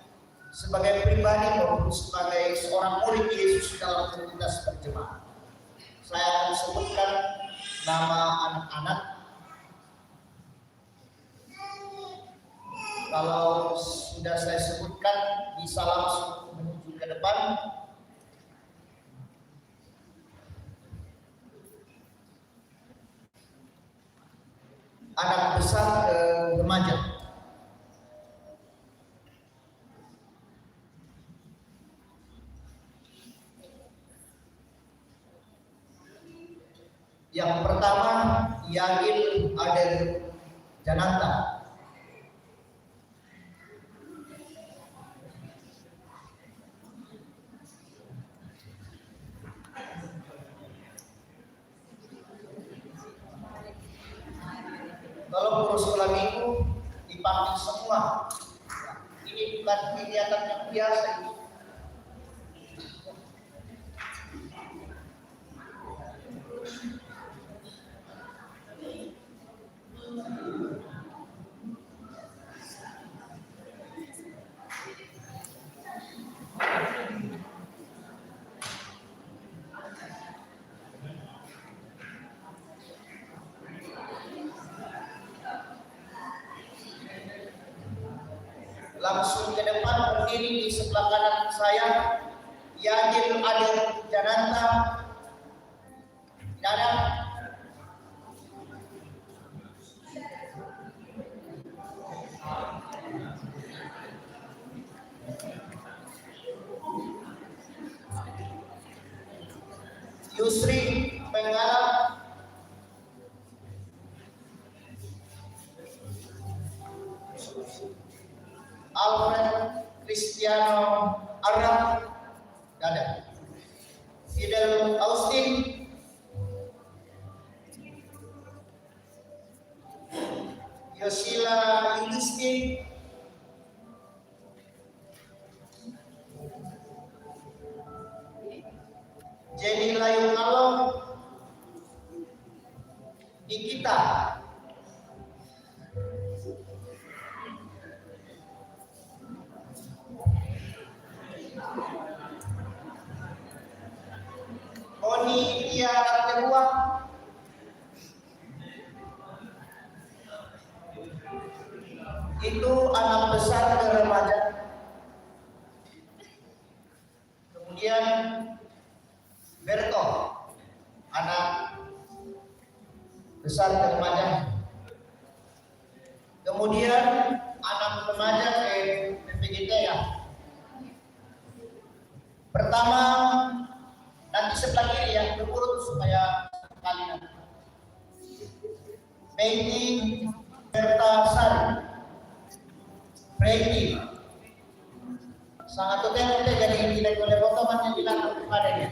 sebagai pribadi maupun sebagai seorang murid Yesus dalam komunitas perjemaah. Saya akan sebutkan nama anak-anak. Kalau sudah saya sebutkan, bisa langsung menuju ke depan. Anak besar ke remaja. Yang pertama, Yagil Adel Jananta. Kalau guru sekolah minggu dipanggil semua, ini bukan kegiatan yang biasa ini. langsung ke depan berdiri di sebelah kanan saya Yadil Adil Jananta. Dadah. Yusri Pengarap. Alfred Cristiano Arab. Dadah. Fidel Austin. Yosila Yuliski. Jenny Layung Along. Nikita. Oni Tia Kedua. Itu anak besar ke remaja. Kemudian Berto, anak besar ke remaja. Kemudian anak remaja ke PPGT ya. Pertama nanti sebelah kiri ya, berurut supaya kali nanti. Peggy Berta Sari. Peggy. Sangat tuh jadi tidak boleh potongannya bilang kepadanya.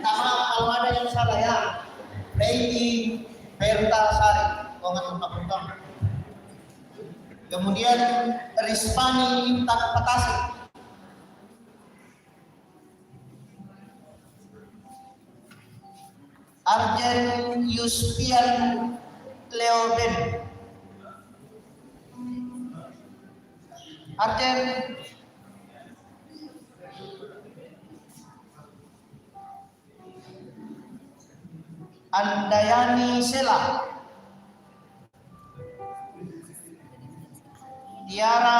Sama kalau ada yang salah ya. Peggy Berta Sari. Kau nggak tumpah-tumpah. Kemudian Rispani Intan Petasi. Arjen Yuspian Leoben. Arjen Andayani Sela. Tiara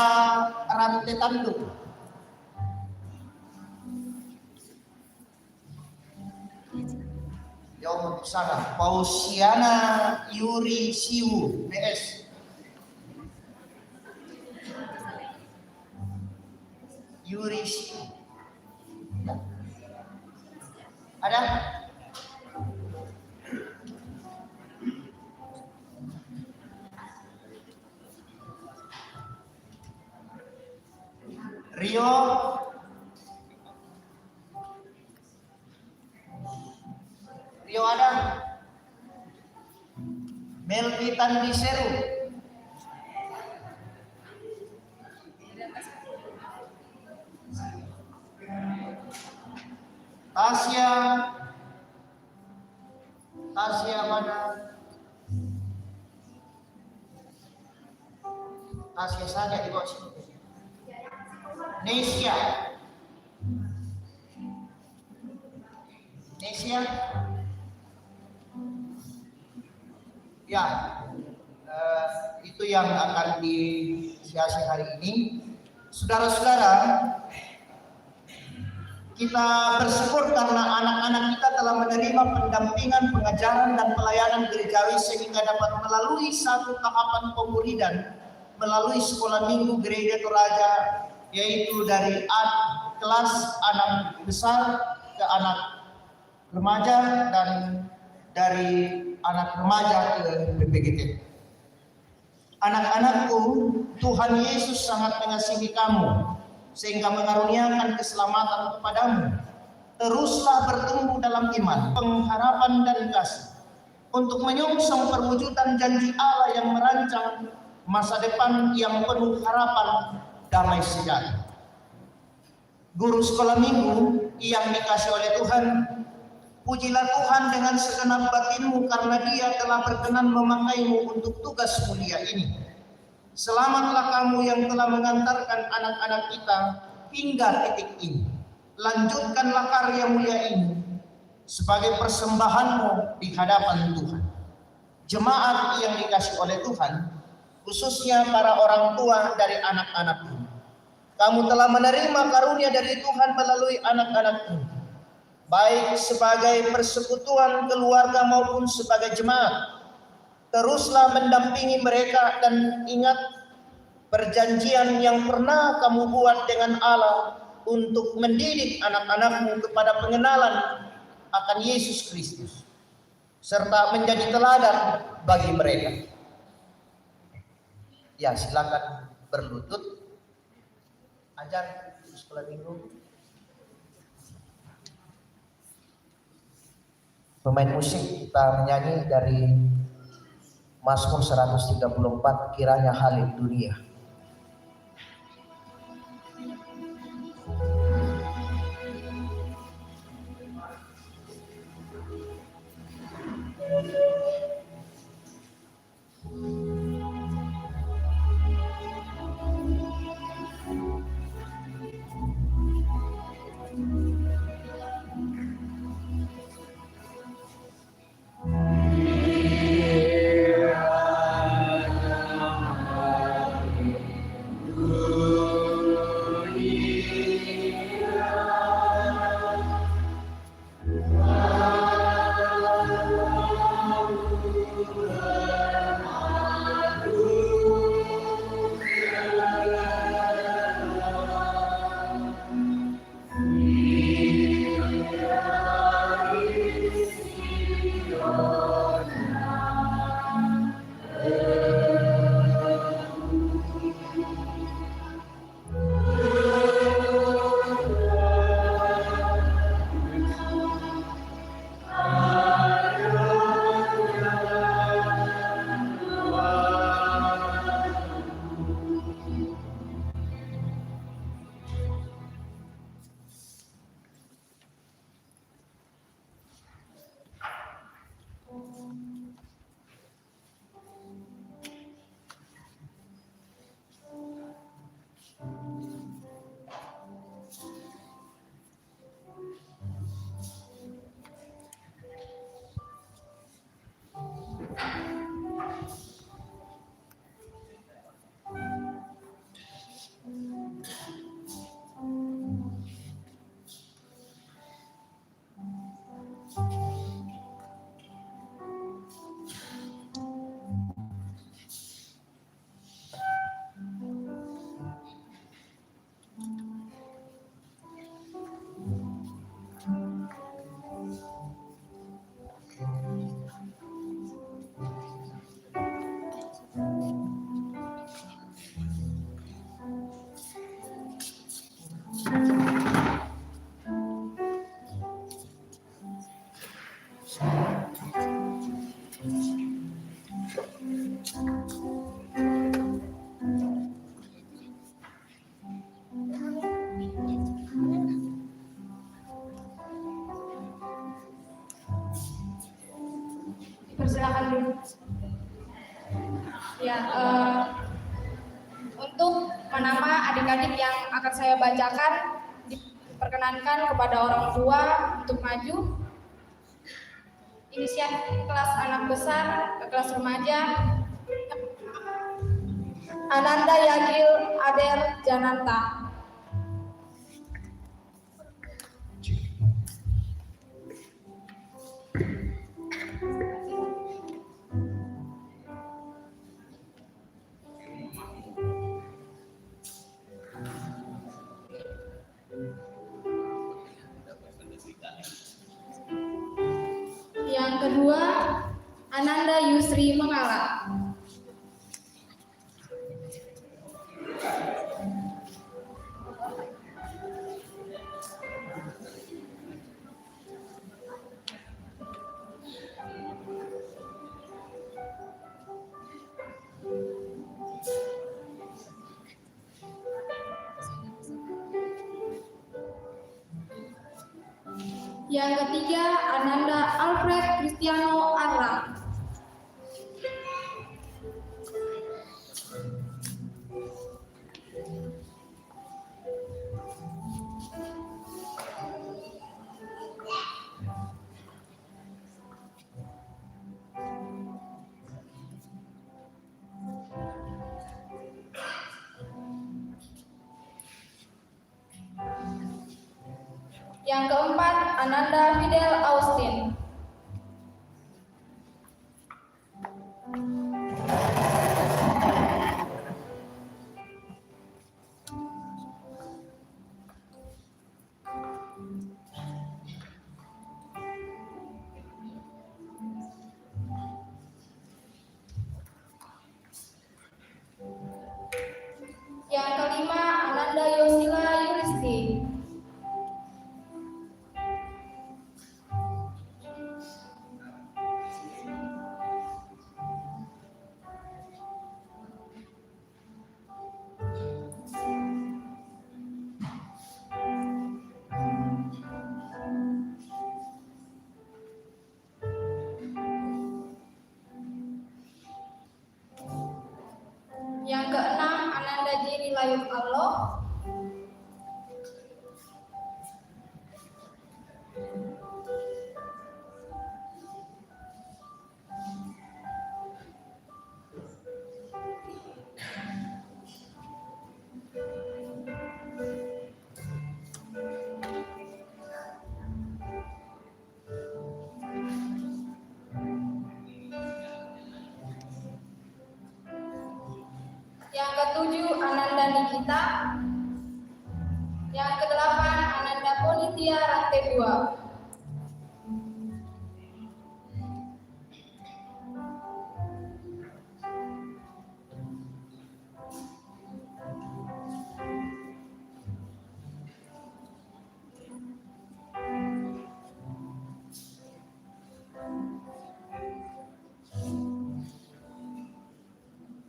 Rante Tandu. Jauh ke sana. Pausiana Yuri Siwu BS. Yuri Siwu. Ada? Rio ada. Melvi Tandi Seru. Tasya mana? Tasya saja di bawah sini. Nesia. Ya, itu yang akan disiasi hari ini. Saudara-saudara, kita bersyukur karena anak-anak kita telah menerima pendampingan, pengajaran, dan pelayanan gerejawi sehingga dapat melalui satu tahapan pemuridan melalui sekolah minggu Gereja Toraja, yaitu dari kelas anak besar ke anak remaja dan dari anak remaja ke PPGT. Anak-anakku, Tuhan Yesus sangat mengasihi kamu sehingga mengaruniakan keselamatan kepadamu. Teruslah bertumbuh dalam iman, pengharapan dan kasih untuk menyongsong perwujudan janji Allah yang merancang masa depan yang penuh harapan damai sejahtera. Guru sekolah minggu yang dikasih oleh Tuhan, pujilah Tuhan dengan segenap batinmu karena Dia telah berkenan memakaimu untuk tugas mulia ini. Selamatlah kamu yang telah mengantarkan anak-anak kita hingga titik ini. Lanjutkanlah karya mulia ini sebagai persembahanmu di hadapan Tuhan. Jemaat yang dikasih oleh Tuhan, khususnya para orang tua dari anak-anakmu. Kamu telah menerima karunia dari Tuhan melalui anak-anakmu, baik sebagai persekutuan keluarga maupun sebagai jemaat. Teruslah mendampingi mereka dan ingat perjanjian yang pernah kamu buat dengan Allah untuk mendidik anak-anakmu kepada pengenalan akan Yesus Kristus, serta menjadi teladan bagi mereka. Ya, silakan berlutut. Ajar sekolah minggu. Pemain musik kita menyanyi dari Mazmur 134, kiranya haleluya. Persilakan dulu. Ya, untuk nama adik-adik yang akan saya bacakan, diperkenankan kepada orang tua untuk maju. Inisiatif kelas anak besar ke kelas remaja. Ananda Yagil Ader Jananta. Yang kedua, Ananda Yusri Mengala. Yang ketiga, Ananda Alfred Cristiano Arlang. Yang keempat, Ananda Fidel Austin. Yang kelima, Ananda Yosila Yulisti. Yang keenam, Ananda Jiri Layut Allah. Yang ketujuh, Ananda Nikita. Yang kedelapan, Ananda Ponitia Rantai 2.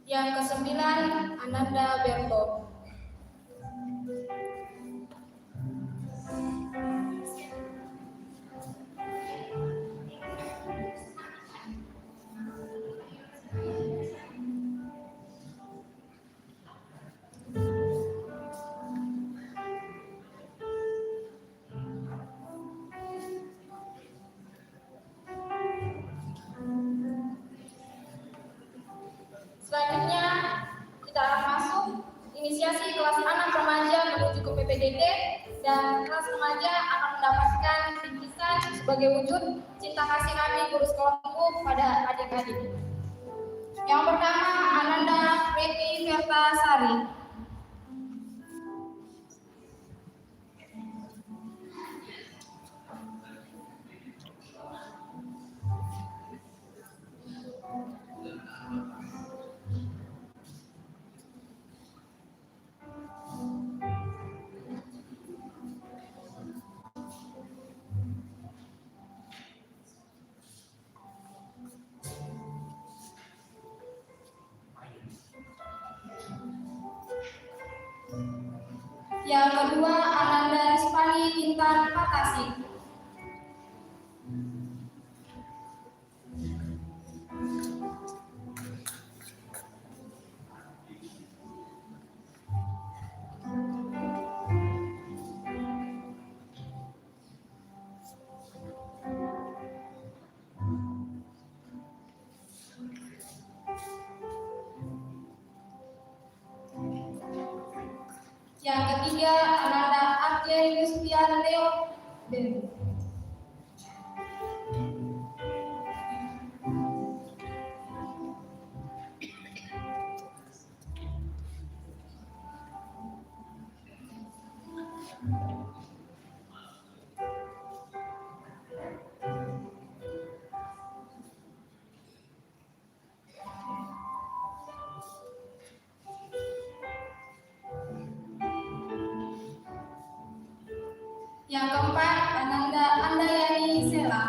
Yang kesembilan, Ananda Berto. Selanjutnya kita akan masuk inisiasi kelas anak remaja menuju ke PPDT, dan kelas remaja akan mendapatkan bingkisan sebagai wujud cinta kasih kami guru sekolahku pada adik-adik. Yang pertama, Ananda Preti Verta Sari. Yang kedua, Ananda Rispani Intan Patasi. Yang ketiga, Ananda Arjen Yustian Leo Den. Yang keempat, Ananda Andayani Sela.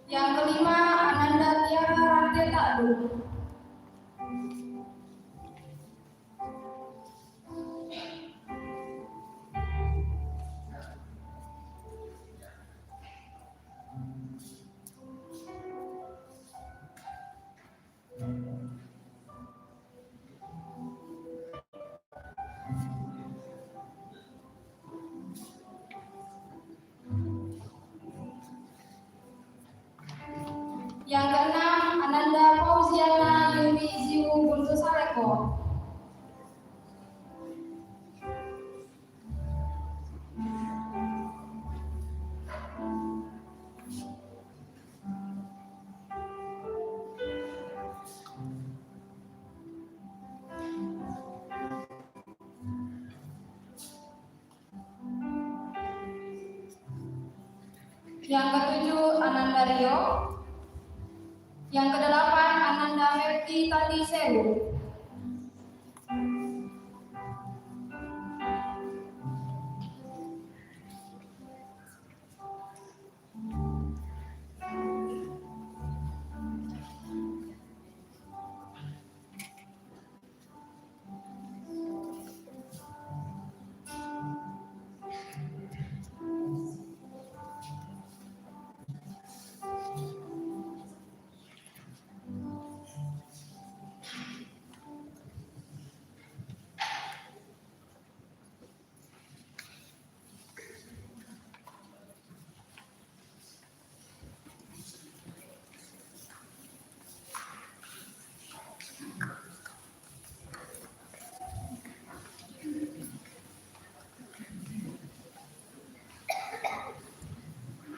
Yang kelima, Ananda Tiara Rantai Takdu. Yang keenam, Ananda Fauziana Yumi Ziu Buntu Saleko. Yang ketujuh, Ananda Rio. Yang kedelapan, Ananda Merti Tali Sewu.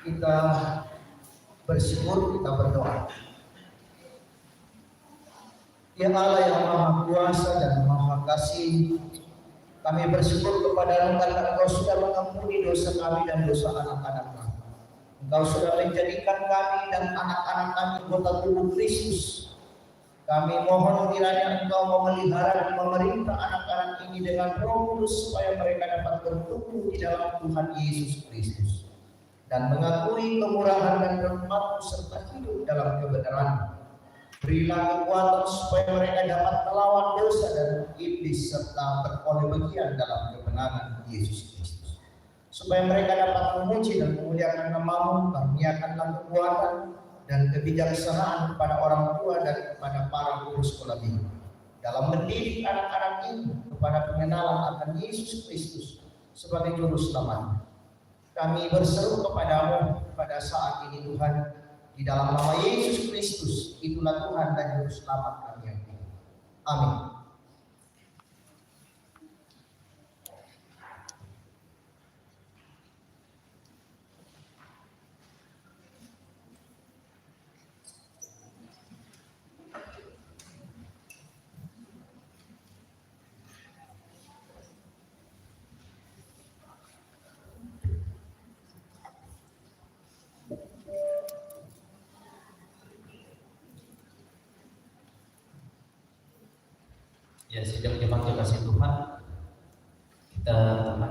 Kita bersyukur, kita berdoa. Ya Allah yang Maha Kuasa dan Maha Kasih, kami bersyukur kepada-Mu karena Engkau sudah mengampuni dosa kami dan dosa anak-anak kami. Engkau sudah menjadikan kami dan anak-anak kami anggota tubuh Kristus. Kami mohon kiranya Engkau memelihara dan memerintah anak-anak ini dengan Roh Kudus supaya mereka dapat bertumbuh di dalam Tuhan Yesus Kristus dan mengakui kemurahan dan rahmat-Mu serta hidup dalam kebenaran. Berilah kekuatan supaya mereka dapat melawan dosa dan iblis serta beroleh bagian dalam kebenaran Yesus Kristus. Supaya mereka dapat memuji dan memuliakan nama-Mu, karuniakanlah kekuatan dan kebijaksanaan kepada orang tua dan kepada para guru sekolah minggu dalam mendidik anak-anak ini kepada pengenalan akan Yesus Kristus sebagai juru selamat. Kami berseru kepadamu pada saat ini Tuhan, di dalam nama Yesus Kristus, itulah Tuhan dan Juru Selamat kami yang hidup. Amin. Ya, sidang jemaat kasih Tuhan,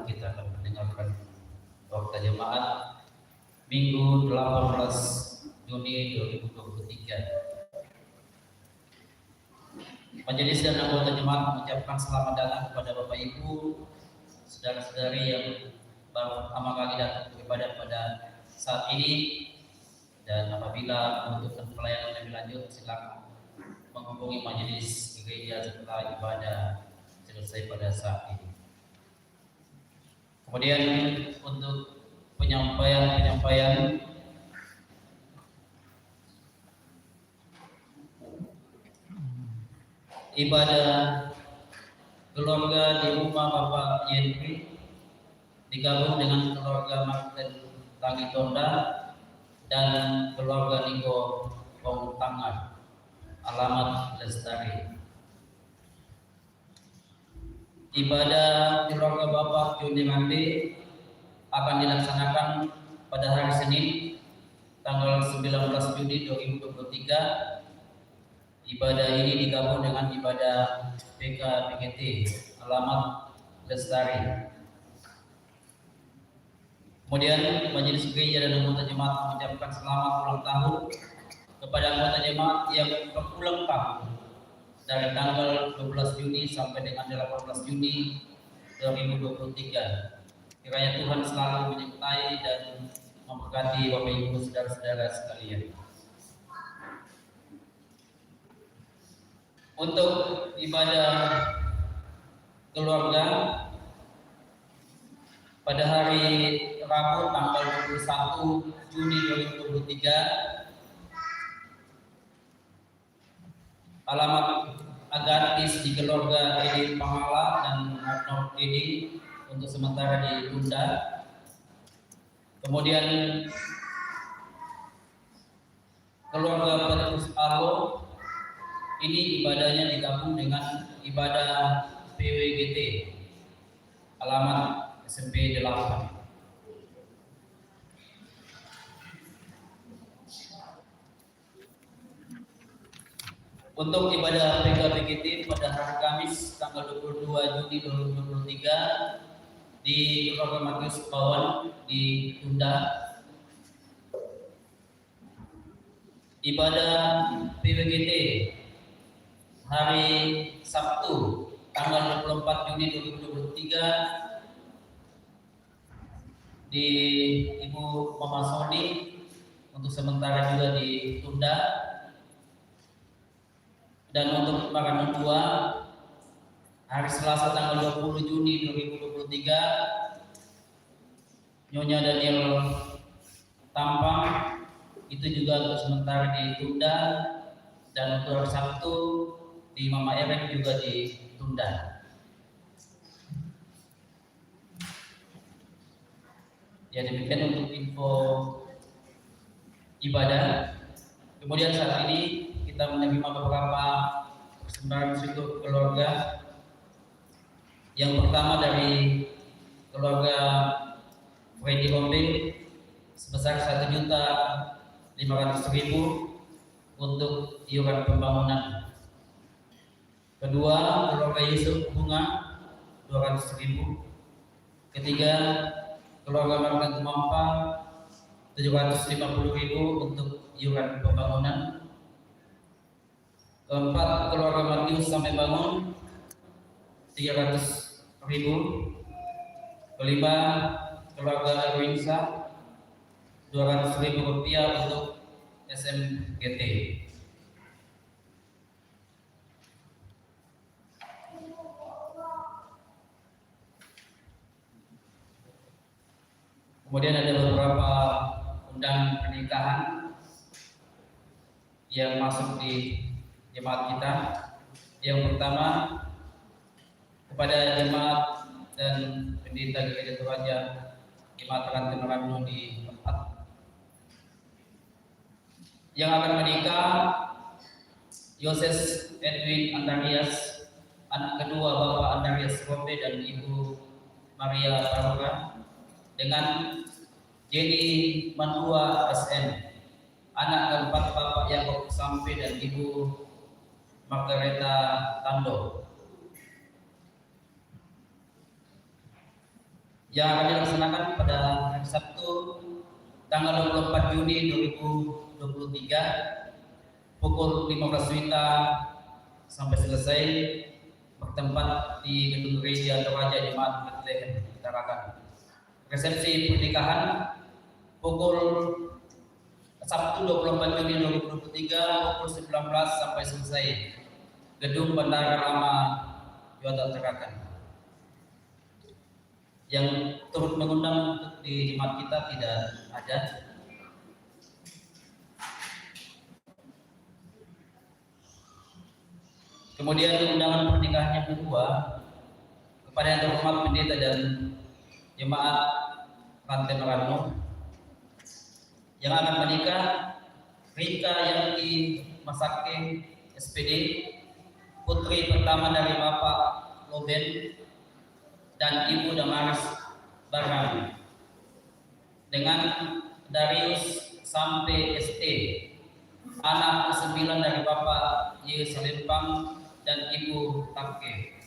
kita akan mendengarkan waktu jemaat Minggu 18 Juni 2023. Majelis dan anggota jemaat mengucapkan selamat datang kepada Bapak Ibu, saudara-saudari yang baru pertama kali datang beribadah pada saat ini, dan apabila membutuhkan pelayanan lebih lanjut silakan menghubungi majelis gereja setelah ibadah selesai pada saat ini. Kemudian untuk penyampaian ibadah keluarga di rumah Bapak Yenri digabung dengan keluarga Martin Langitonda dan keluarga Niko Pongtangan, alamat Lestari. Ibadah keluarga Bapak Juni Mandi akan dilaksanakan pada hari Senin tanggal 19 Juni 2023. Ibadah ini digabung dengan ibadah PKPGT, alamat Lestari. Kemudian majelis gereja dan anggota jemaat mengucapkan selamat ulang tahun kepada anggota jemaat yang berulang tahun dari tanggal 12 Juni sampai dengan 18 Juni 2023. Kiranya Tuhan selalu menyertai dan memberkati Bapak Ibu saudara-saudara sekalian. Untuk ibadah keluarga pada hari Rabu tanggal 21 Juni 2023 alamat Agatis di keluarga Edi Pamala dan Arnold Edi untuk sementara ditunda. Kemudian keluarga Petrus Alo ini ibadahnya digabung dengan ibadah PWGT alamat SMP 8. Untuk ibadah PKBGT pada hari Kamis tanggal 22 Juni 2023 di keluarga Matius Bawan ditunda. Ibadah PWGT hari Sabtu tanggal 24 Juni 2023 di Ibu Mama Sony untuk sementara juga ditunda. Dan untuk makanan tua hari Selasa tanggal 20 Juni 2023 Nyonya Daniel Tampang itu juga untuk sementara ditunda, dan untuk hari Sabtu di Mama Eren juga ditunda. Ya, demikian untuk info ibadah. Kemudian saat ini kita menerima beberapa persembahan untuk keluarga. Yang pertama dari keluarga Freddy Rombeng sebesar 1.500.000 untuk iuran pembangunan. Kedua, keluarga Yusuf Bunga 200.000. Ketiga, keluarga Marta Tumampa 750.000 untuk iuran pembangunan. Keempat, keluarga Matius Sampai Bangun 300.000. Kelima, keluarga Erwinsa 200.000 rupiah untuk SMGT. Kemudian ada beberapa undangan pernikahan yang masuk di jemaat kita. Yang pertama, kepada jemaat dan pendeta Gereja Toraja Jemaat Rantai Merano di tempat yang akan menikah, Yoses Edwin Andarias, anak kedua Bapak Andarias Rombe dan Ibu Maria Tarura, dengan Jenny Mandua SN, anak keempat Bapak Yakob Sampe dan Ibu Margareta Tando, yang akan dilaksanakan pada hari Sabtu tanggal 24 Juni 2023 pukul 15 WITA sampai selesai, bertempat di gedung Gereja Toraja Jemaat Bethlehem Tarakan. Resepsi pernikahan pukul Sabtu 24 Juni 2023 pukul 19 sampai selesai, Gedung Bandara Lama Yuata Tarakan. Yang turut mengundang untuk di jemaat kita tidak ada. Kemudian undangan pernikahan yang kedua kepada yang terhormat pendeta dan jemaat Rantai Merano yang akan menikah, Rika Yanti Masake SPD, putri pertama dari Bapak Loben dan Ibu Damaris Barang, dengan Darius Sampai ST, anak ke-9 dari Bapak Y. Salempang dan Ibu Take.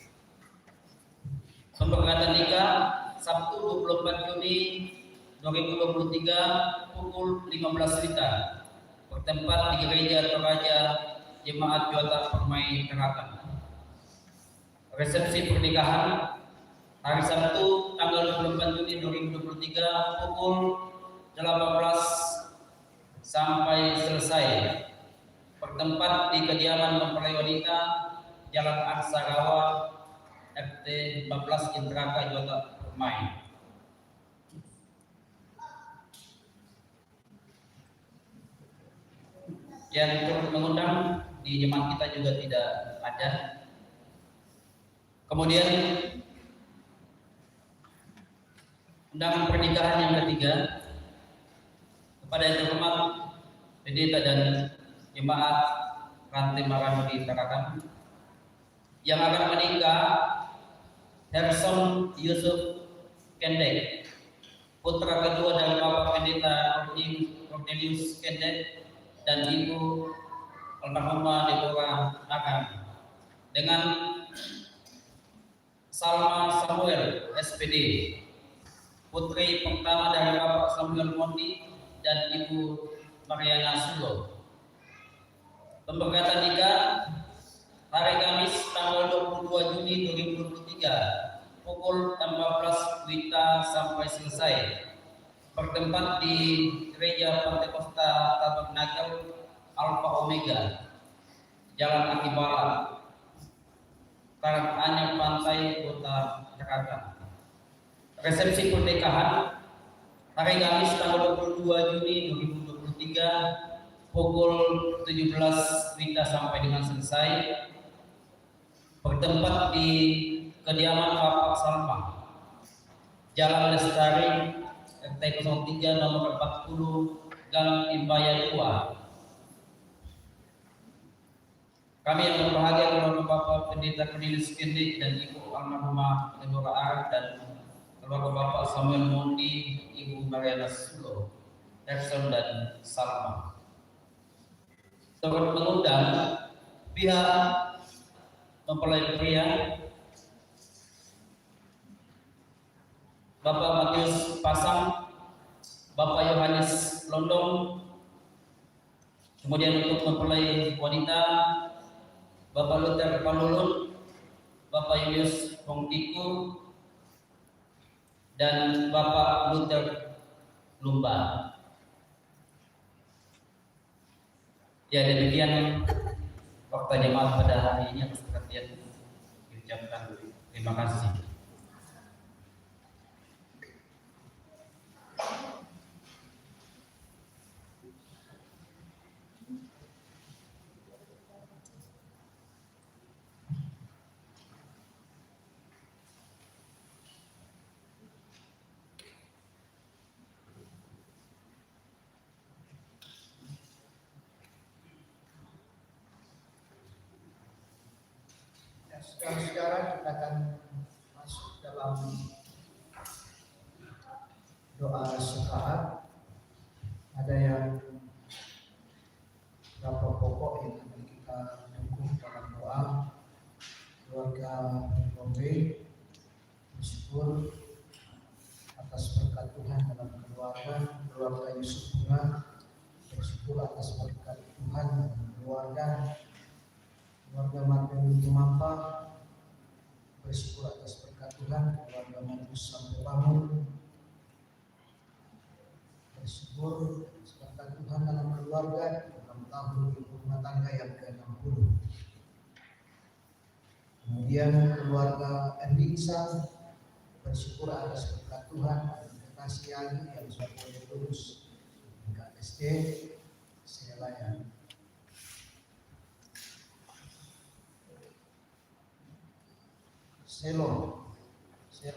Pemberkatan nikah Sabtu 24 Juni 2023 pukul 15 WITA, bertempat di Gereja Toraja Jemaat Yuata Permai Tarakan. Resepsi pernikahan hari Sabtu tanggal 24 Juni 2023 pukul 18 sampai selesai, bertempat di kediaman mempelai wanita Jalan Aksarawa RT 14 Intraka Yuata Permai. Yang turut mengundang di jemaat kita juga tidak ada. Kemudian undangan pernikahan yang ketiga kepada yang terhormat pendeta dan jemaat Rantai Marani Tarakan yang akan menikah Herson Yusuf Kendek, putra kedua dari Bapak Pendeta Cornelius Kendek dan Ibu almarhumah Deborah Akan, dengan Salma Samuel SPD, putri pertama dari Bapak Samuel Mondi dan Ibu Mariana Sulo. Pemberkatan nikah hari Kamis tanggal 22 Juni 2023 pukul 14 WITA sampai selesai, bertempat di Gereja Pantekosta Tabernakel Alpha Omega, Jalan Aki Barat, Karanganyar Pantai, Kota Jakarta. Resepsi pernikahan hari Kamis tanggal 22 Juni 2023 pukul 17 WITA sampai dengan selesai, bertempat di kediaman Bapak Salma, Jalan Lestari, RT 03 nomor 40, Gang Imbaya 2. Kami yang berbahagia keluarga Bapak Pendeta Cornelius Kendek dan Ibu almarhumah Deborah Akan dan keluarga Bapak Samuel Mondi, Ibu Mariana Sulo, Erson dan Salma. Turut mengundang pihak mempelai pria Bapak Matius Pasang, Bapak Yohanes Londong, kemudian untuk mempelai wanita Bapak Luther Palulut, Bapak Julius Pongtiku, dan Bapak Luther Lumba. Ya, demikian fakta jemaat pada hari ini. Atas perhatian diucapkan terima kasih. Saudara-saudara, kita akan masuk dalam doa syafaat. Ada yang beberapa pokok yang akan kita dukung dalam doa. Keluarga Bombe bersyukur atas berkat Tuhan dalam keluarga Yusuf Bunga bersyukur atas berkat Tuhan dalam keluarga Martin Tumampa bersyukur atas berkat Tuhan, keluarga Markus sampai bangun bersyukur atas berkat Tuhan dalam keluarga dalam tahun rumah tangga yang ke-60. Kemudian keluarga Endingsa bersyukur atas berkat Tuhan dan kasih yang sudah lulus hingga SD Selayan. Selo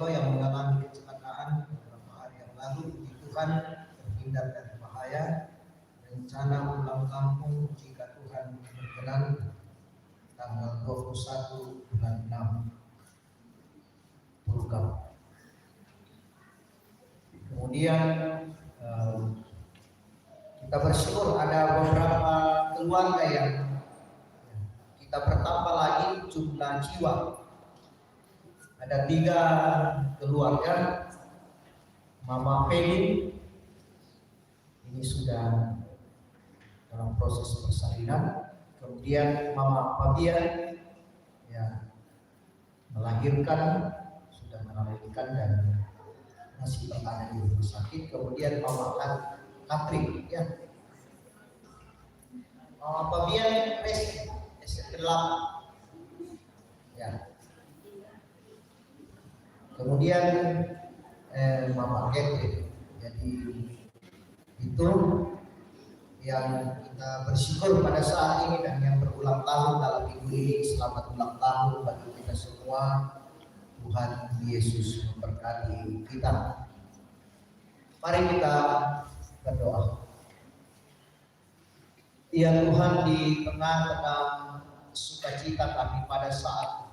yang mengalami kecelakaan beberapa hari yang lalu, puji Tuhan terhindar dari bahaya. Rencana pulang kampung jika Tuhan berkenan tanggal 21 bulan 6 Purgam. Kemudian kita bersyukur ada beberapa keluarga yang kita bertambah lagi jumlah jiwa. Ada 3 keluarga. Mama Pelin ini sudah dalam proses persalinan. Kemudian Mama Fabian ya melahirkan, sudah melahirkan dan masih berada di rumah sakit. Kemudian Mama Katri ya, Mama Fabian S8 ya. Kemudian Mama Kete, jadi itu yang kita bersyukur pada saat ini dan yang berulang tahun dalam minggu ini. Selamat ulang tahun bagi kita semua. Tuhan Yesus memberkati kita. Mari kita berdoa. Ya Tuhan, di tengah-tengah sukacita kami pada saat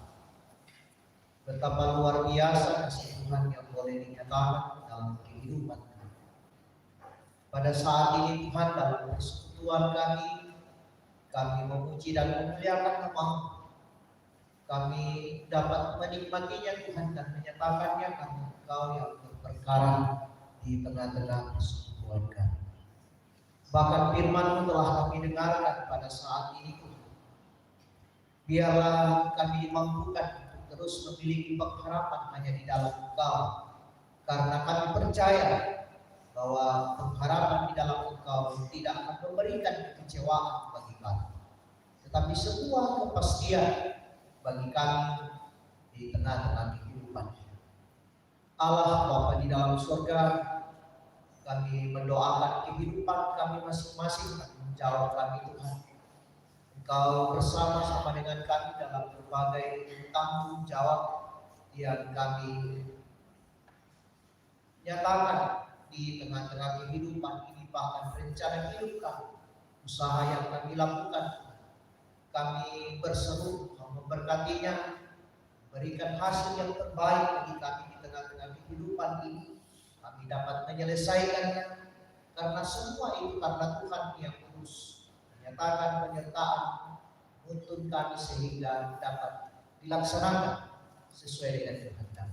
betapa luar biasa kasih Tuhan yang boleh dinyatakan dalam kehidupan kami. Pada saat ini Tuhan, dalam persekutuan kami memuji dan memuliakan nama-Mu. Kami dapat menikmatinya Tuhan dan menyatakannya karena Engkau yang berperkara di tengah-tengah persekutuan kami. Bahkan firman-Mu telah kami dengarkan pada saat ini Tuhan. Biarlah kami dimampukan untuk terus memiliki pengharapan hanya di dalam Engkau. Karena kami percaya bahwa pengharapan di dalam Engkau tidak akan memberikan kekecewaan bagi kami, tetapi sebuah kepastian bagi kami di tengah-tengah kehidupan. Allah Bapa di dalam surga, kami mendoakan kehidupan kami masing-masing dan menjawab kami Tuhan. Engkau bersama-sama dengan kami dalam berbagai tanggung jawab yang kami nyatakan di tengah-tengah kehidupan ini, bahkan rencana hidup kami, usaha yang kami lakukan. Kami berseru memberkatinya, berikan hasil yang terbaik bagi kami di tengah-tengah kehidupan ini. Kami dapat menyelesaikannya karena semua itu karena Tuhan yang kudus menyatakan penyertaan untuk kami sehingga dapat dilaksanakan sesuai dengan kehendak.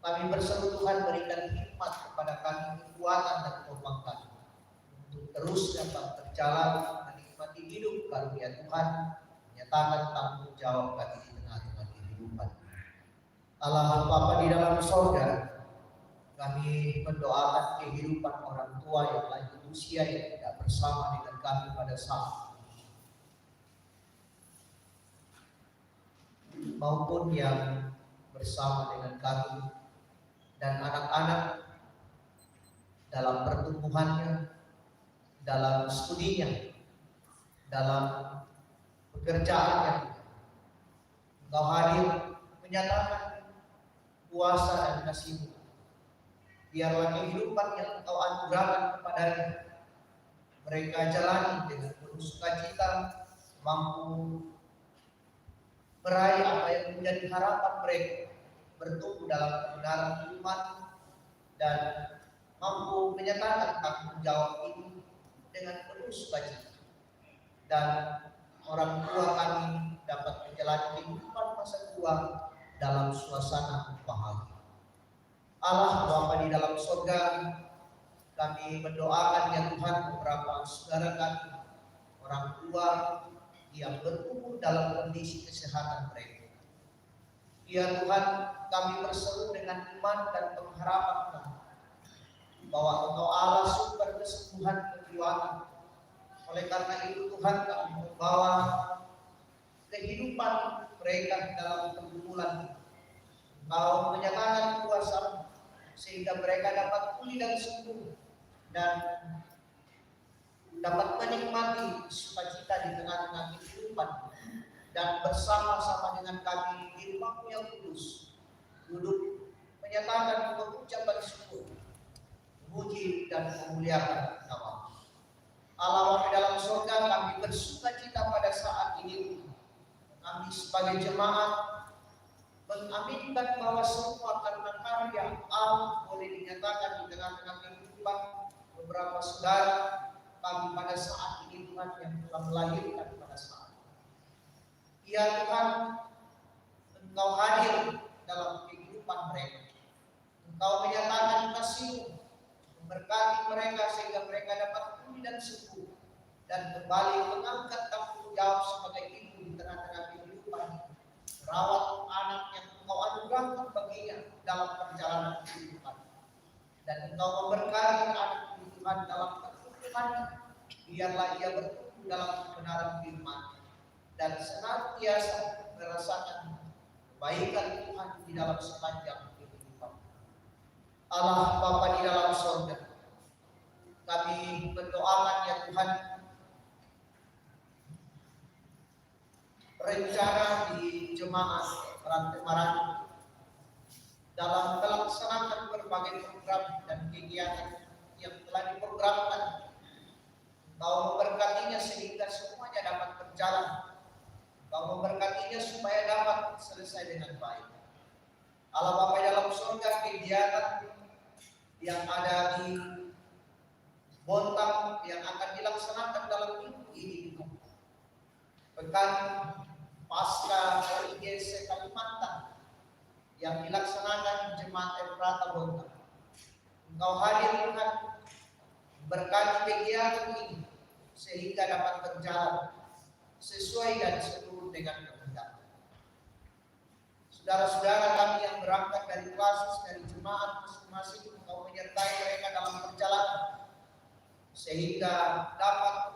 Kami berseru Tuhan, berikan hikmat kepada kami, kekuatan dan topang kami untuk terus dapat berjalan menikmati hidup karunia Tuhan, menyatakan tanggung jawab kami di tengah-tengah kehidupan. Allah Bapa di dalam surga, kami mendoakan kehidupan orang tua yang lanjut usia yang tidak bersama dengan kami pada saat ini, maupun yang bersama dengan kami dan anak-anak dalam pertumbuhannya, dalam studinya, dalam pekerjaannya. Engkau hadir menyatakan kuasa dan kasih-Mu. Biarlah kehidupan yang Engkau anugerahkan kepadanya mereka jalani dengan penuh sukacita, mampu meraih apa yang menjadi harapan mereka, bertumbuh dalam kebenaran iman dan mampu menyatakan tanggung jawab ini dengan penuh sukacita. Dan orang tua kami dapat menjalani kehidupan masa tua dalam suasana bahagia. Allah Bapa di dalam surga, kami mendoakan ya Tuhan beberapa saudara kami, orang tua yang bertumbuh dalam kondisi kesehatan mereka. Ya Tuhan, kami berseru dengan iman dan pengharapan kami bahwa Engkau Allah sumber kesembuhan kejiwaan. Oleh karena itu Tuhan, kami membawa kehidupan mereka dalam pergumulan. Engkau menyatakan kuasa sehingga mereka dapat pulih dan sembuh dan dapat menikmati sukacita di tengah-tengah kehidupan, dan bersama-sama dengan kami di rumah-Mu yang kudus duduk menyatakan pengucapan syukur, memuji dan memuliakan nama-Mu. Allah di dalam surga, kami bersukacita pada saat ini. Kami sebagai jemaat mengaminkan bahwa semua karena karya Allah boleh dinyatakan di tengah-tengah kehidupan beberapa saudara kami pada saat ini Tuhan yang telah melahirkan pada saat ini. Ya Tuhan, Engkau hadir dalam kehidupan mereka. Engkau menyatakan kasih-Mu, memberkati mereka sehingga mereka dapat pulih dan sembuh dan kembali mengangkat tanggung jawab sebagai ibu di tengah-tengah kehidupan, merawat anak yang Engkau anugerahkan baginya dalam perjalanan kehidupan, dan Engkau memberkati anak Tuhan dalam pertumbuhannya. Biarlah ia bertumbuh dalam kebenaran firman dan senantiasa merasakan kebaikan Tuhan di dalam sepanjang kehidupan. Allah Bapa di dalam surga, kami berdoakan ya Tuhan rencana di jemaat Rantai Marangi dalam melaksanakan berbagai program dan kegiatan yang telah diprogramkan. Kau memberkatinya sehingga semuanya dapat berjalan. Kau memberkatinya supaya dapat selesai dengan baik. Allah Bapa dalam surga, kegiatan yang ada di Bontang yang akan dilaksanakan dalam minggu ini, pekan pasca IGC Kalimantan yang dilaksanakan Jemaat Efrata Bontang. Engkau hadir Tuhan, berkati kegiatan ini sehingga dapat berjalan sesuai dan seturut dengan kehendak. Saudara-saudara kami yang berangkat dari klasis, dari jemaat masing-masing, Engkau menyertai mereka dalam perjalanan sehingga dapat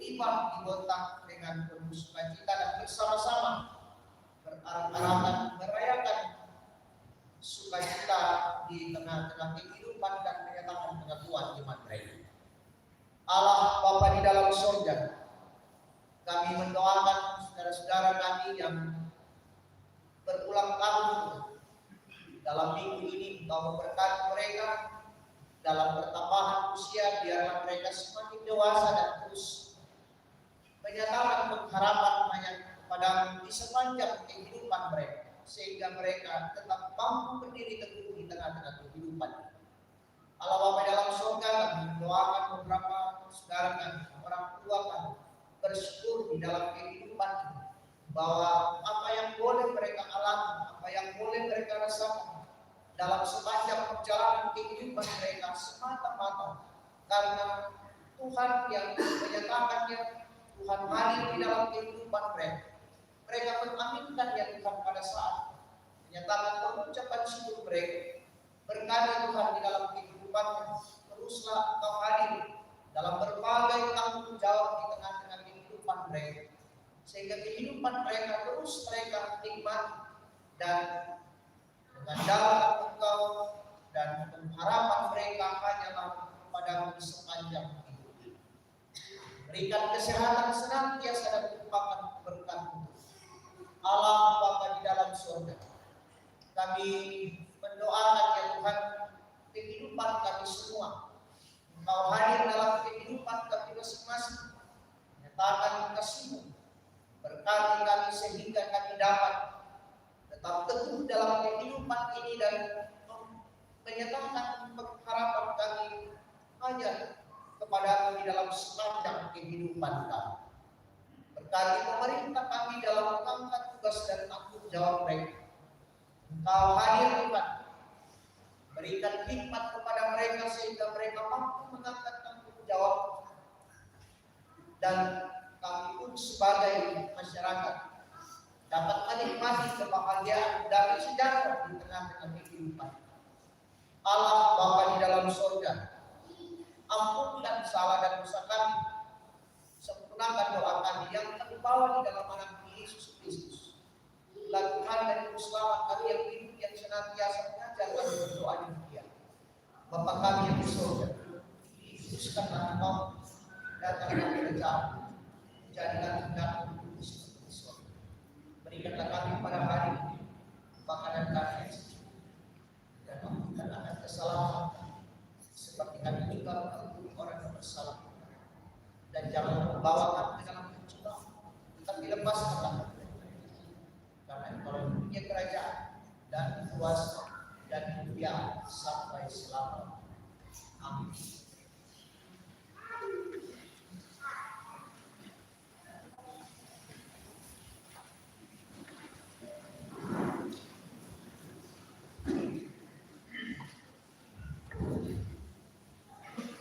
tiba di Bontang dengan penuh sukacita dan bersama-sama berarak-arakan merayakan sukacita di tengah-tengah kehidupan dan menyatakan pengakuan iman mereka. Allah Bapa di dalam surga, kami mendoakan saudara-saudara kami yang berulang tahun dalam minggu ini. Engkau memberkati mereka dalam pertambahan usia, biarlah mereka semakin dewasa dan terus menyatakan pengharapan pada di sepanjang kehidupan mereka, sehingga mereka tetap mampu berdiri teguh di tengah-tengah kehidupan. Allah Bapa dalam surga, kami mendoakan beberapa saudara kami, orang tua kami, bersyukur di dalam kehidupan bahwa apa yang boleh mereka alami, apa yang boleh mereka rasakan dalam sepanjang perjalanan kehidupan mereka semata-mata karena Tuhan yang menyatakannya, Tuhan hadir di dalam kehidupan mereka. Mereka mengaminkan ya Tuhan pada saat menyatakan pengucapan syukur mereka. Berkati Tuhan di dalam kehidupannya, teruslah Engkau hadir dalam berbagai tanggung jawab di tengah-tengah kehidupan mereka, sehingga kehidupan mereka terus mereka nikmati dan mengandalkan Engkau, dan pengharapan mereka hanyalah padamu sepanjang hidup. Berikan kesehatan senantiasa dan limpahkan berkat-Mu. Allah Bapa di dalam surga, kami mendoakan ya Tuhan kehidupan kami semua. Engkau hadir dalam kehidupan kami masing-masing, menyatakan kasih-Mu, berkati kami sehingga kami dapat tetap teguh dalam kehidupan ini dan menyatakan pengharapan kami hanya kepada-Mu di dalam sepanjang kehidupan kami. Berkati pemerintah kami dalam mengangkat tugas dan tanggung jawab mereka. Engkau hadir Tuhan, berikan hikmat kepada mereka sehingga mereka mampu mengangkat tanggung jawab, dan kami pun sebagai masyarakat dapat menikmati kebahagiaan dari sejahtera di tengah-tengah kehidupan. Allah Bapa di dalam surga, ampunkan salah dan dosa kami, sempurnakan doa kami yang terbawa di dalam Anak Yesus Kristus. Tuhan dan Juru Selamat kami yang hidup, yang senantiasa mengajar kami berdoa demikian. Bapa kami yang di surga, dikuduskanlah Engkau, datanglah kerajaan-Mu, jadilah kehendak-Mu kudus seperti di surga. Berikanlah kami pada hari ini makanan kami, dan ampunkan akan kesalahan kami, seperti kami juga mengampuni orang yang bersalah. Dan jangan membawa kami ke dalam pencobaan, tetapi lepaskanlah kami. Karena Engkau punya kerajaan dan kuasa dan mulia sampai selama. Amin.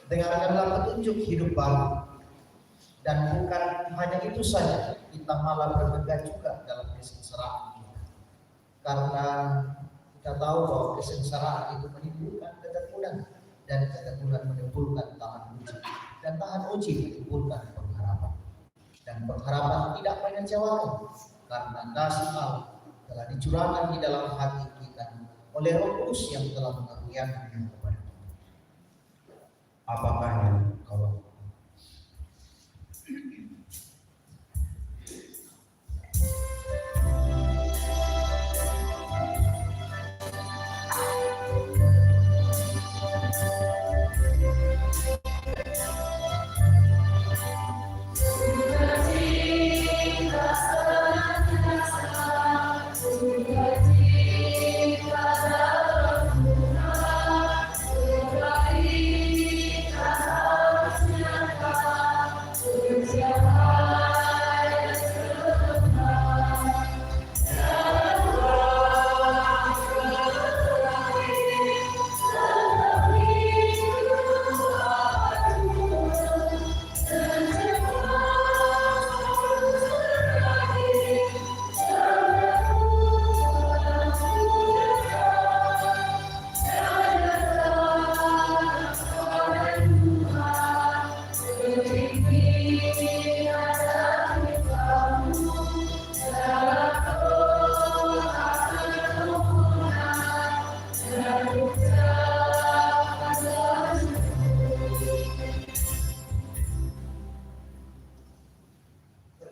Dengarkanlah petunjuk hidup baru. Dan bukan hanya itu saja, kita malah bermegah juga dalam kesengsaraan kita. Karena kita tahu bahwa kesengsaraan itu menimbulkan ketekunan, dan ketekunan menimbulkan tahan uji, dan tahan uji menimbulkan pengharapan. Dan pengharapan tidak mengecewakan, karena kasih Allah telah dicurahkan di dalam hati kita oleh Roh Kudus yang telah mengaruniakannya kepada kita. Apakah yang kau lakukan?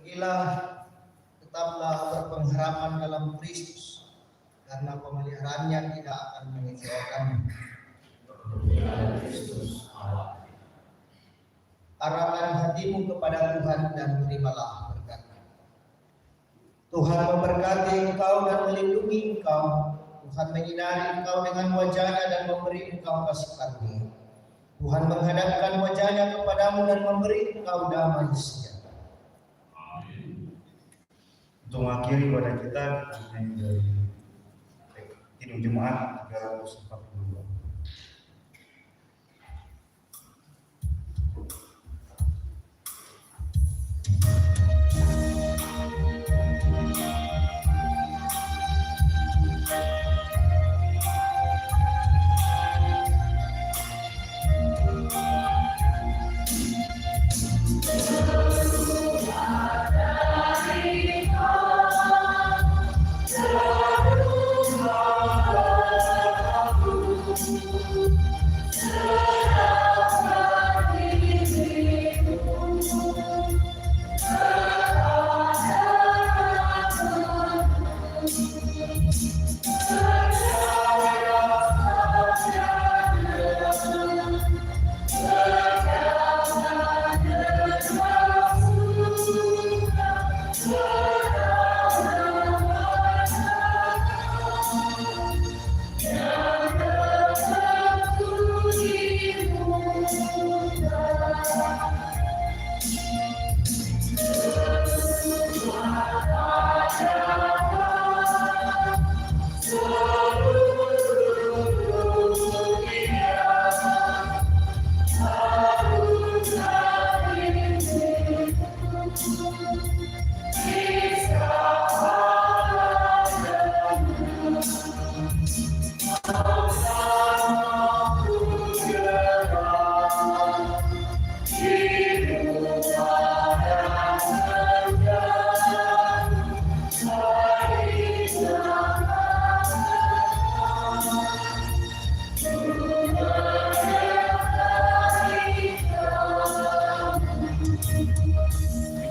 Pergilah, tetaplah berpengharapan dalam Kristus, karena pemeliharaannya tidak akan mengecewakanmu. Kristus Allah. Arahkan hatimu kepada Tuhan dan terimalah berkat. Tuhan memberkati engkau dan melindungi engkau. Tuhan menyinari engkau dengan wajahnya dan memberi engkau kasih karunia. Tuhan menghadapkan wajahnya kepadamu dan memberi engkau damai sejahtera. Untuk mengakhiri pada kita nyanyi dari Kidung Jemaat 342.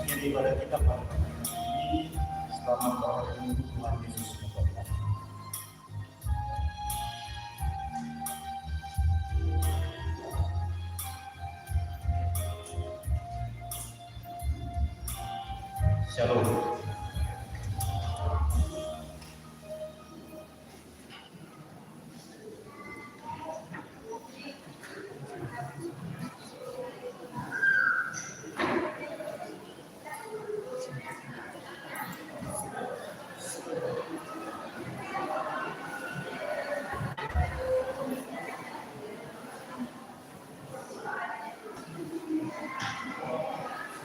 Demikian ibadah kita pada pagi ini. Selamat berhari Tuhan Yesus memberkati. Shalom.